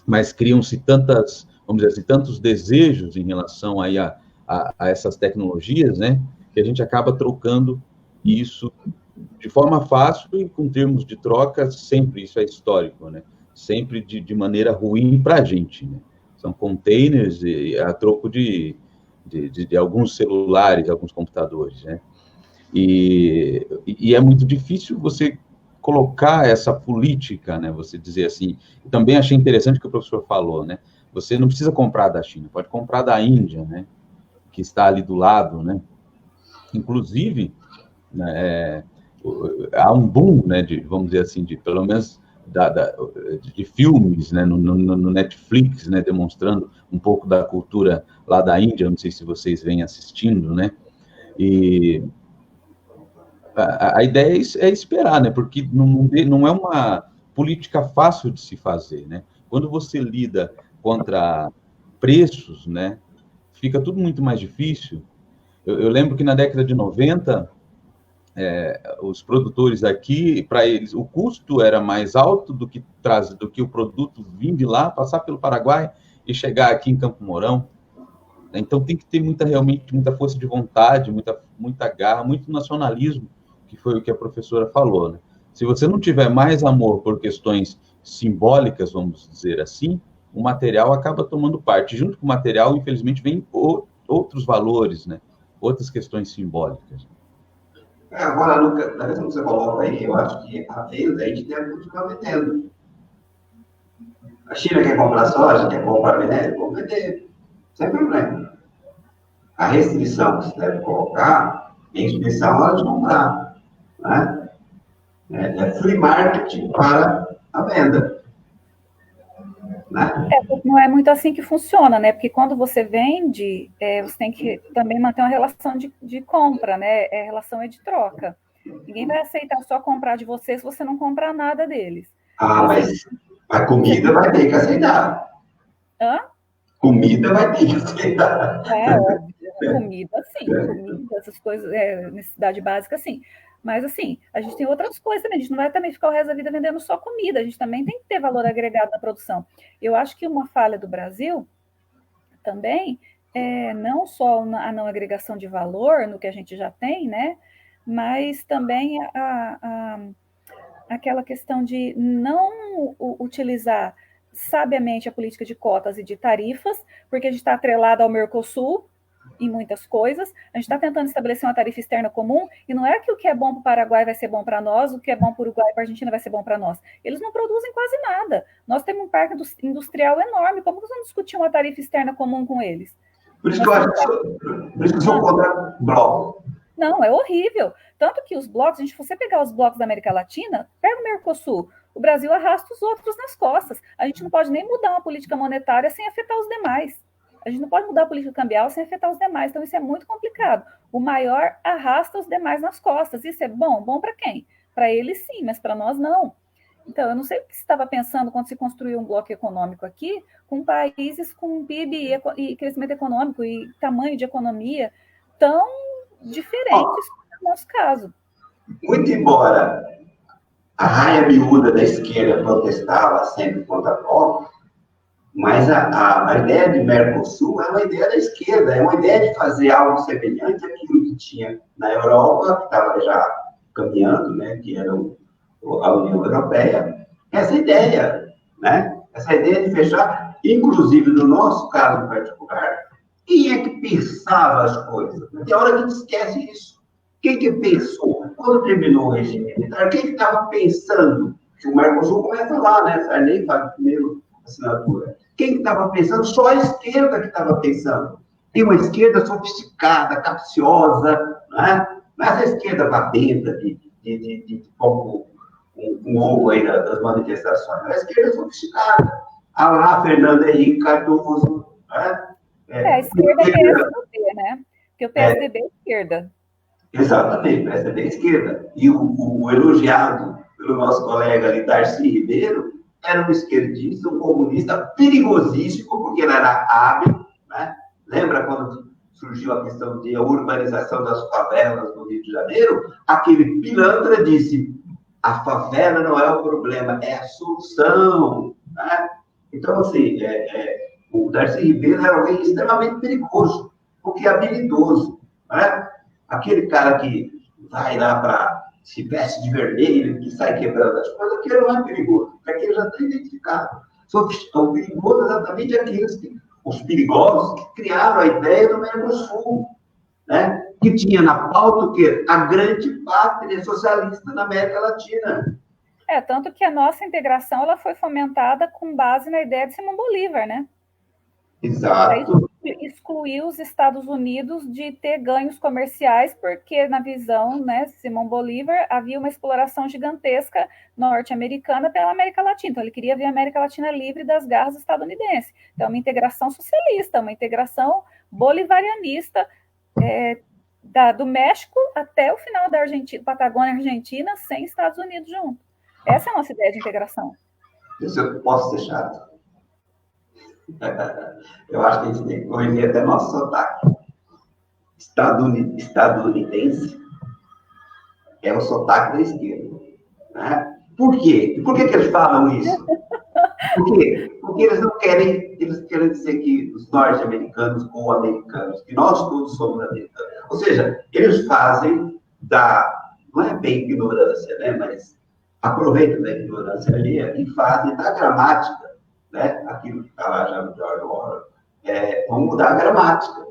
Mas criam-se tantas, vamos dizer assim, tantos desejos em relação aí a essas tecnologias, né, que a gente acaba trocando isso de forma fácil e com termos de troca, sempre, isso é histórico, né? Sempre de maneira ruim para a gente, né? São containers a troco de alguns celulares, alguns computadores, né? E é muito difícil você colocar essa política, né? Você dizer assim. Também achei interessante o que o professor falou, né? Você não precisa comprar da China, pode comprar da Índia, né? Que está ali do lado, né? Inclusive, né, há um boom, né, vamos dizer assim, pelo menos de filmes, né, no Netflix, né, demonstrando um pouco da cultura lá da Índia, não sei se vocês vêm assistindo, né, e a ideia é esperar, né, porque não é uma política fácil de se fazer, né, quando você lida contra preços, né, fica tudo muito mais difícil. Eu lembro que na década de 90, os produtores aqui, para eles, o custo era mais alto do que o produto vir de lá, passar pelo Paraguai e chegar aqui em Campo Mourão. Então tem que ter realmente muita força de vontade, muita garra, muito nacionalismo, que foi o que a professora falou, né? Se você não tiver mais amor por questões simbólicas, vamos dizer assim, o material acaba tomando parte. Junto com o material, infelizmente, vem outros valores, né? Outras questões simbólicas. Agora, Lucas, na questão que você coloca aí, eu acho que a venda, a gente deve continuar vendendo. A China quer comprar soja, quer comprar minério, vamos vender, sem problema. A restrição que se deve colocar é restrição na hora de comprar. Né? É free marketing para a venda. Né? Não é muito assim que funciona, né? Porque quando você vende, você tem que também manter uma relação de compra, né? A relação é de troca. Ninguém vai aceitar só comprar de você se você não comprar nada deles. Mas a comida vai ter que aceitar. Hã? Comida vai ter que aceitar. Óbvio. Comida, sim. Comida, essas coisas, necessidade básica, sim. Mas, assim, a gente tem outras coisas também. A gente não vai também ficar o resto da vida vendendo só comida. A gente também tem que ter valor agregado na produção. Eu acho que uma falha do Brasil também é não só a não agregação de valor no que a gente já tem, né? Mas também aquela questão de não utilizar sabiamente a política de cotas e de tarifas, porque a gente está atrelado ao Mercosul em muitas coisas, a gente está tentando estabelecer uma tarifa externa comum, e não é que o que é bom para o Paraguai vai ser bom para nós, o que é bom para o Uruguai e para a Argentina vai ser bom para nós. Eles não produzem quase nada. Nós temos um parque industrial enorme, como que vamos discutir uma tarifa externa comum com eles? Por isso que eu acho que sou contra bloco. Não, é horrível. Tanto que os blocos, se você pegar os blocos da América Latina, pega o Mercosul, o Brasil arrasta os outros nas costas. A gente não pode nem mudar uma política monetária sem afetar os demais. A gente não pode mudar a política cambial sem afetar os demais. Então, isso é muito complicado. O maior arrasta os demais nas costas. Isso é bom? Bom para quem? Para eles, sim, mas para nós, não. Então, eu não sei o que você estava pensando quando se construiu um bloco econômico aqui, com países com PIB e crescimento econômico e tamanho de economia tão diferentes no nosso caso. Muito embora a raia miúda da esquerda protestava sempre contra bloco, mas a ideia de Mercosul é uma ideia da esquerda, é uma ideia de fazer algo semelhante àquilo que tinha na Europa, que estava já caminhando, né, que era a União Europeia. Essa ideia, né, essa ideia de fechar, inclusive no nosso caso particular, quem é que pensava as coisas? Tem hora que a gente esquece isso. Quem que pensou? Quando terminou o regime militar, quem que estava pensando? O Mercosul começa lá, né? Sarney faz o primeiro assinatura. Quem estava pensando? Só a esquerda que estava pensando. E uma esquerda sofisticada, capciosa, né? Mas a esquerda batenta, como um ovo aí das manifestações. A esquerda sofisticada. A lá, Fernando Henrique Cardoso. Né? A esquerda é PSDB, né? Porque o PSDB é esquerda. Exatamente, o PSDB é esquerda. E o elogiado pelo nosso colega ali, Darcy Ribeiro, era um esquerdista, um comunista perigosíssimo, porque ele era hábil, né? Lembra quando surgiu a questão de urbanização das favelas no Rio de Janeiro? Aquele pilantra disse, a favela não é o problema, é a solução, né? Então, assim, o Darcy Ribeiro era alguém extremamente perigoso, porque é habilidoso, né? Aquele cara que vai lá para se veste de vermelho, que sai quebrando as coisas, aquele não é perigoso, porque aquele já está identificado. São perigosos exatamente aqueles os perigosos que criaram a ideia do Mercosul, né? Que tinha na pauta o quê? A grande pátria socialista na América Latina. Tanto que a nossa integração ela foi fomentada com base na ideia de Simão Bolívar, né? Exato. Excluiu os Estados Unidos de ter ganhos comerciais, porque na visão, né, Simão Bolívar, havia uma exploração gigantesca norte-americana pela América Latina. Então, ele queria ver a América Latina livre das garras estadunidenses. Então, uma integração socialista, uma integração bolivarianista, do México até o final da Argentina, Patagônia Argentina, sem Estados Unidos junto. Essa é a nossa ideia de integração. Isso eu posso ser chato. Eu acho que a gente tem que corrigir até nosso sotaque. Estadunidense É o sotaque da esquerda. Né? Por quê? E por que eles falam isso? Por quê? Porque eles querem dizer que os norte-americanos ou americanos, que nós todos somos americanos. Ou seja, eles fazem não é bem ignorância, né? Mas aproveitam da ignorância ali e fazem da gramática, né? Aquilo que está lá já no George Orwell, vão mudar a gramática.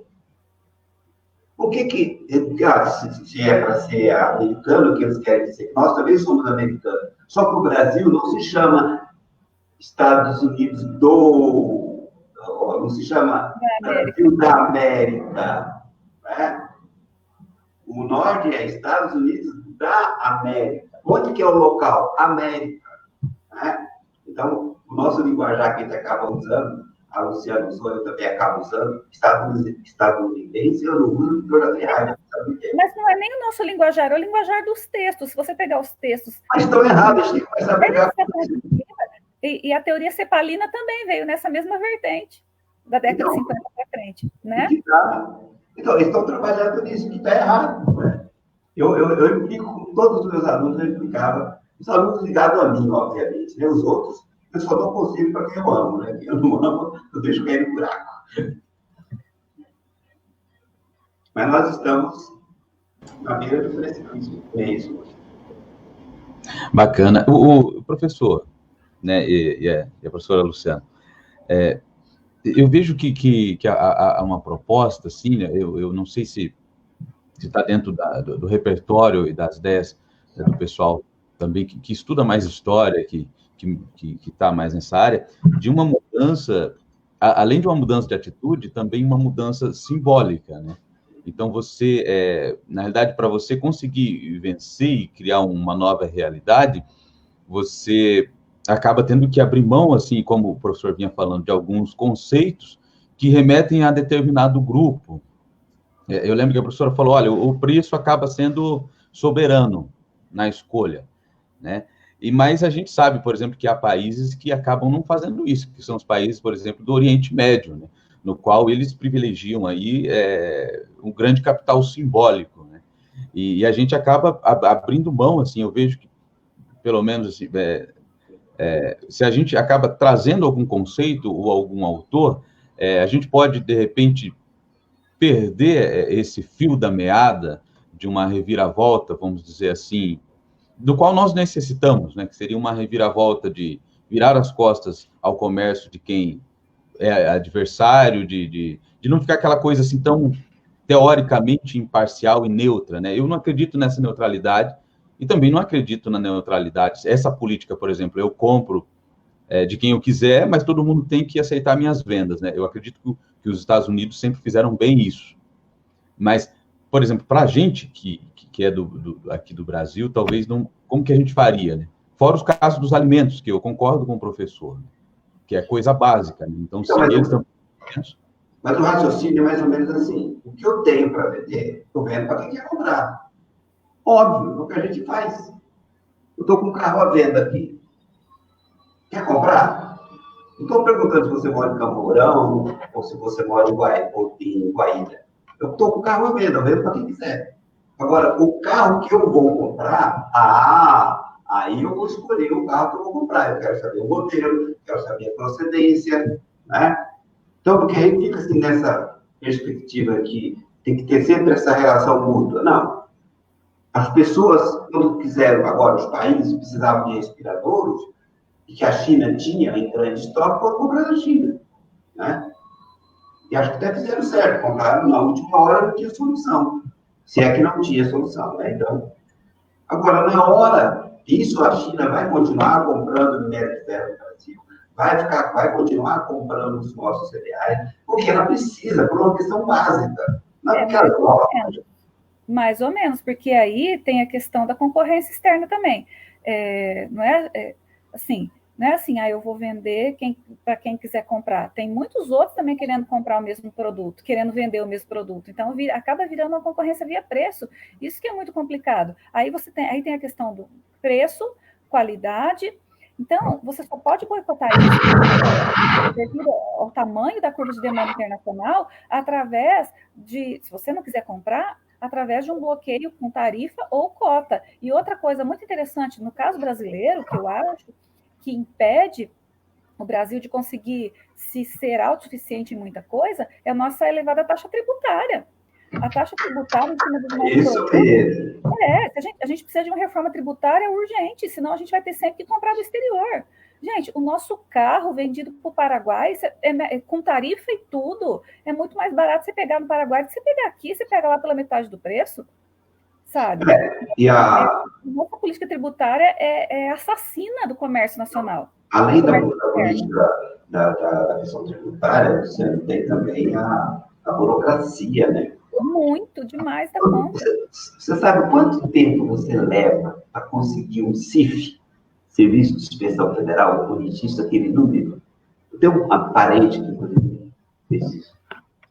Por que se é para ser americano, que eles querem dizer que nós também somos americanos, só que o Brasil não se chama Estados Unidos não se chama Brasil da América, né? O norte é Estados Unidos da América. Onde que é o local? América, né? Então, o nosso linguajar que a gente acaba usando, a Luciana usou, eu também acabo usando, estadunidense, eu não uso toda a Mas não é nem o nosso linguajar, é o linguajar dos textos. Se você pegar os textos... Mas estão errados, a gente começa a pegar... E a teoria cepalina também veio nessa mesma vertente, da década de 50 para frente, né? Então, eles estão trabalhando nisso, que está errado. Né? Eu implico com todos os meus alunos, eu implicava, os alunos ligados a mim, obviamente, né? Os outros, eu só não consigo para quem eu amo, né? Quem eu não amo, eu deixo cair no buraco. Mas nós estamos na beira do precipício, é isso. Bacana. O professor, né, e a professora Luciana, eu vejo que há uma proposta, assim, né, eu não sei se está dentro do repertório e das ideias, né, do pessoal também que estuda mais história, que está mais nessa área, de uma mudança, além de uma mudança de atitude, também uma mudança simbólica, né? Então, na realidade, para você conseguir vencer e criar uma nova realidade, você acaba tendo que abrir mão, assim, como o professor vinha falando, de alguns conceitos que remetem a determinado grupo. Eu lembro que a professora falou, olha, o preço acaba sendo soberano na escolha, né? Mas a gente sabe, por exemplo, que há países que acabam não fazendo isso, que são os países, por exemplo, do Oriente Médio, né? No qual eles privilegiam aí um grande capital simbólico, né? E a gente acaba abrindo mão, assim, eu vejo que, pelo menos, assim, se a gente acaba trazendo algum conceito ou algum autor, a gente pode, de repente, perder esse fio da meada de uma reviravolta, vamos dizer assim, do qual nós necessitamos, né? Que seria uma reviravolta de virar as costas ao comércio de quem é adversário, de não ficar aquela coisa assim tão teoricamente imparcial e neutra, né? Eu não acredito nessa neutralidade e também não acredito na neutralidade. Essa política, por exemplo, eu compro de quem eu quiser, mas todo mundo tem que aceitar minhas vendas, né? Eu acredito que os Estados Unidos sempre fizeram bem isso. Mas, por exemplo, para a gente que é aqui do Brasil, talvez não... Como que a gente faria, né? Fora os casos dos alimentos, que eu concordo com o professor, né? Que é coisa básica, né? Então, se eles estão... Mas o raciocínio é mais ou menos assim. O que eu tenho para vender, estou vendo para quem quer comprar. Óbvio, é o que a gente faz. Eu estou com um carro à venda aqui. Quer comprar? Não estou perguntando se você mora em Campo Mourão ou se você mora em Guaíra. Eu estou com o carro à venda, eu vendo para quem quiser. Agora, o carro que eu vou comprar, aí eu vou escolher o carro que eu vou comprar. Eu quero saber o modelo, quero saber a procedência, né? Então, porque a gente fica assim nessa perspectiva que tem que ter sempre essa relação mútua. Não. As pessoas, quando quiseram, agora os países precisavam de respiradores, e que a China tinha em grande estoque, foram comprar na China, né? E acho que até fizeram certo, compraram na última hora, não tinha solução. Se é que não tinha solução, né? Então, agora, na hora, isso a China vai continuar comprando minério de ferro no Brasil, vai continuar comprando os nossos cereais, porque ela precisa, por uma questão básica. Mais ou menos, porque aí tem a questão da concorrência externa também. Não é assim, eu vou vender para quem quiser comprar. Tem muitos outros também querendo comprar o mesmo produto, querendo vender o mesmo produto. Então, acaba virando uma concorrência via preço. Isso que é muito complicado. Aí tem a questão do preço, qualidade. Então, você só pode boicotar isso devido ao tamanho da curva de demanda internacional através de, se você não quiser comprar, através de um bloqueio com tarifa ou cota. E outra coisa muito interessante, no caso brasileiro, que eu acho que impede o Brasil de conseguir se ser autossuficiente em muita coisa, é a nossa elevada taxa tributária. A taxa tributária em cima dos nossos Isso mesmo. A gente precisa de uma reforma tributária urgente, senão a gente vai ter sempre que comprar do exterior. Gente, o nosso carro vendido para o Paraguai, com tarifa e tudo, é muito mais barato você pegar no Paraguai do que você pegar aqui, você pega lá pela metade do preço, sabe? A nossa política tributária é assassina do comércio nacional. Além da política da questão tributária, você tem também a burocracia, né? Muito, demais da conta. Você sabe quanto tempo você leva a conseguir um CIF, Serviço de Inspeção Federal, o registro aquele número? Eu tenho um parente que, por exemplo, fez isso.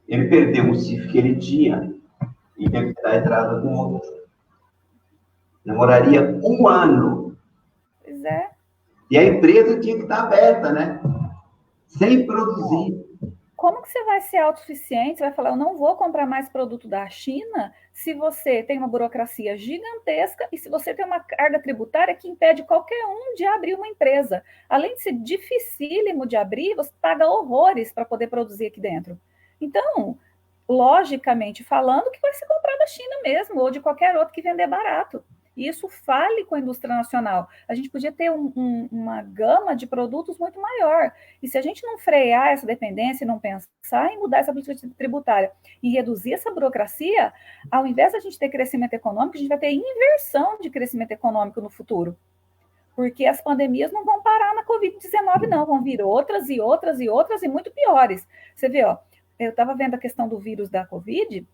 Ele perdeu o CIF que ele tinha e teve que dar entrada com outro. Demoraria 1 ano. Pois é. E a empresa tinha que estar aberta, né? Sem produzir. Como que você vai ser autossuficiente? Você vai falar, eu não vou comprar mais produto da China se você tem uma burocracia gigantesca e se você tem uma carga tributária que impede qualquer um de abrir uma empresa. Além de ser dificílimo de abrir, você paga horrores para poder produzir aqui dentro. Então, logicamente falando, que vai ser comprar da China mesmo, ou de qualquer outro que vender barato. E isso fale com a indústria nacional. A gente podia ter uma gama de produtos muito maior. E se a gente não frear essa dependência e não pensar em mudar essa política tributária e reduzir essa burocracia, ao invés de a gente ter crescimento econômico, a gente vai ter inversão de crescimento econômico no futuro. Porque as pandemias não vão parar na Covid-19, não. Vão vir outras e outras e outras e muito piores. Você vê, ó, eu estava vendo a questão do vírus da Covid.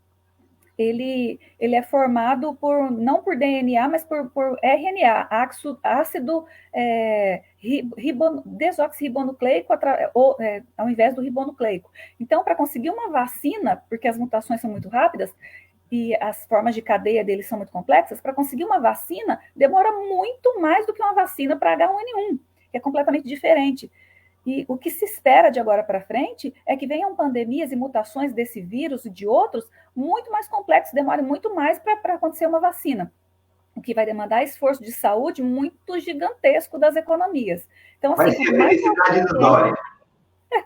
Ele é formado não por DNA, mas por RNA, ácido desoxirribonucleico, ao invés do ribonucleico. Então, para conseguir uma vacina, porque as mutações são muito rápidas e as formas de cadeia deles são muito complexas, para conseguir uma vacina, demora muito mais do que uma vacina para H1N1, que é completamente diferente. E o que se espera de agora para frente é que venham pandemias e mutações desse vírus e de outros muito mais complexos, demorem muito mais para acontecer uma vacina, o que vai demandar esforço de saúde muito gigantesco das economias. Então, assim,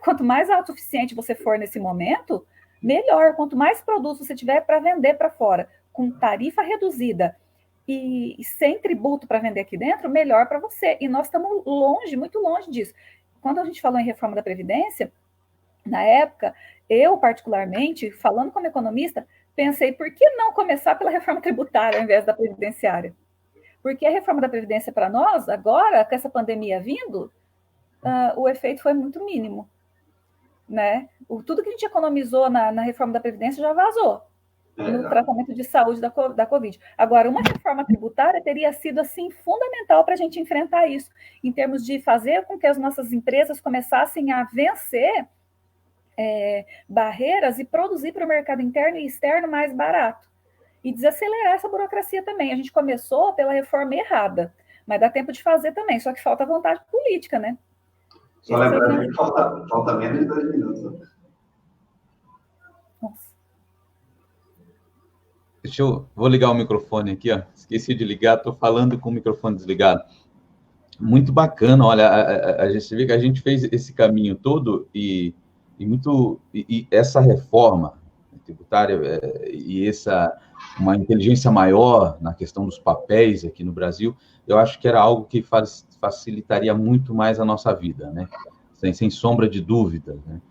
quanto mais autossuficiente você for nesse momento, melhor. Quanto mais produtos você tiver para vender para fora, com tarifa reduzida e sem tributo para vender aqui dentro, melhor para você. E nós estamos longe, muito longe disso. Quando a gente falou em reforma da Previdência, na época, eu particularmente, falando como economista, pensei, por que não começar pela reforma tributária ao invés da previdenciária? Porque a reforma da Previdência para nós, agora, com essa pandemia vindo, o efeito foi muito mínimo. Né? Tudo que a gente economizou na reforma da Previdência já vazou no tratamento de saúde da Covid. Agora, uma reforma tributária teria sido, assim, fundamental para a gente enfrentar isso, em termos de fazer com que as nossas empresas começassem a vencer barreiras e produzir para o mercado interno e externo mais barato. E desacelerar essa burocracia também. A gente começou pela reforma errada, mas dá tempo de fazer também, só que falta vontade política, né? Só lembrando que falta menos de 2 minutos. Nossa. Vou ligar o microfone aqui, ó. Esqueci de ligar, estou falando com o microfone desligado. Muito bacana, olha, a gente vê que a gente fez esse caminho todo e essa reforma tributária e uma inteligência maior na questão dos papéis aqui no Brasil, eu acho que era algo que facilitaria muito mais a nossa vida, né? Sem sombra de dúvida, né?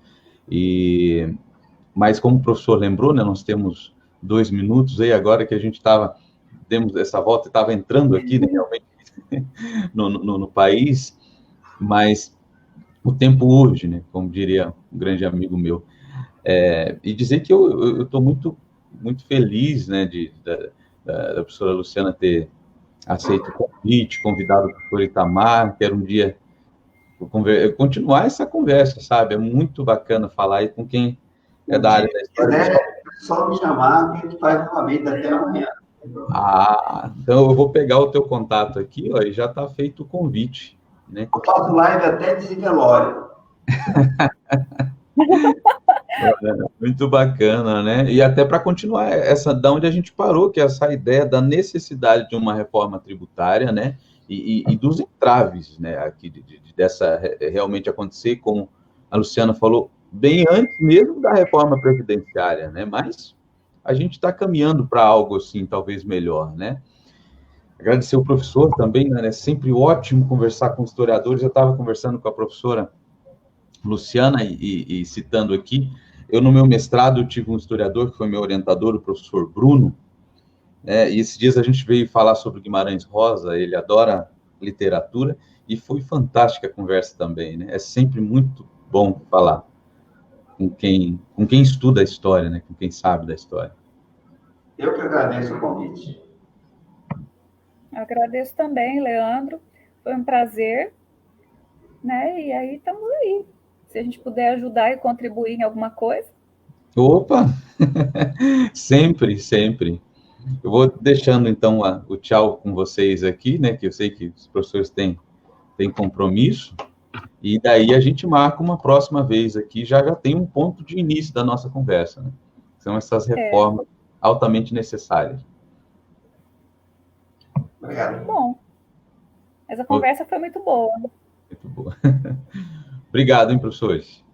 Mas como o professor lembrou, né, nós temos 2 minutos aí agora que a gente demos essa volta, estava entrando aqui, né, realmente no país, mas o tempo urge, né, como diria um grande amigo meu. E dizer que eu estou muito, muito feliz, né, da professora Luciana ter aceito o convite, convidado o professor Itamar, quero um dia continuar essa conversa, sabe? É muito bacana falar aí com quem é da área da história. Só me chamar, que a gente faz novamente até amanhã. Então eu vou pegar o teu contato aqui, ó, e já está feito o convite, né? Eu faço live até de velório. Muito bacana, né? E até para continuar essa, da onde a gente parou, que é essa ideia da necessidade de uma reforma tributária, né? E dos entraves, né? Aqui dessa realmente acontecer, como a Luciana falou, bem antes mesmo da reforma previdenciária, né? Mas a gente está caminhando para algo assim, talvez melhor, né? Agradecer o professor também, né? É sempre ótimo conversar com historiadores. Eu estava conversando com a professora Luciana e citando aqui, eu no meu mestrado eu tive um historiador que foi meu orientador, o professor Bruno, né, e esses dias a gente veio falar sobre Guimarães Rosa, ele adora literatura, e foi fantástica a conversa também, né? É sempre muito bom falar com quem estuda a história, né? Com quem sabe da história. Eu que agradeço o convite. Eu agradeço também, Leandro. Foi um prazer, né? E aí estamos aí. Se a gente puder ajudar e contribuir em alguma coisa. Opa! Sempre, sempre. Eu vou deixando, então, o tchau com vocês aqui, né? Que eu sei que os professores têm compromisso. E daí a gente marca uma próxima vez aqui, já tem um ponto de início da nossa conversa, né? São essas reformas altamente necessárias. Obrigado. Bom, essa conversa foi muito boa. Muito boa. Obrigado, hein, professores?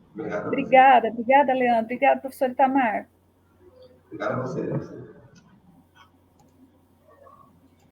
Obrigada, Leandro. Obrigada, professor Itamar. Obrigado a você.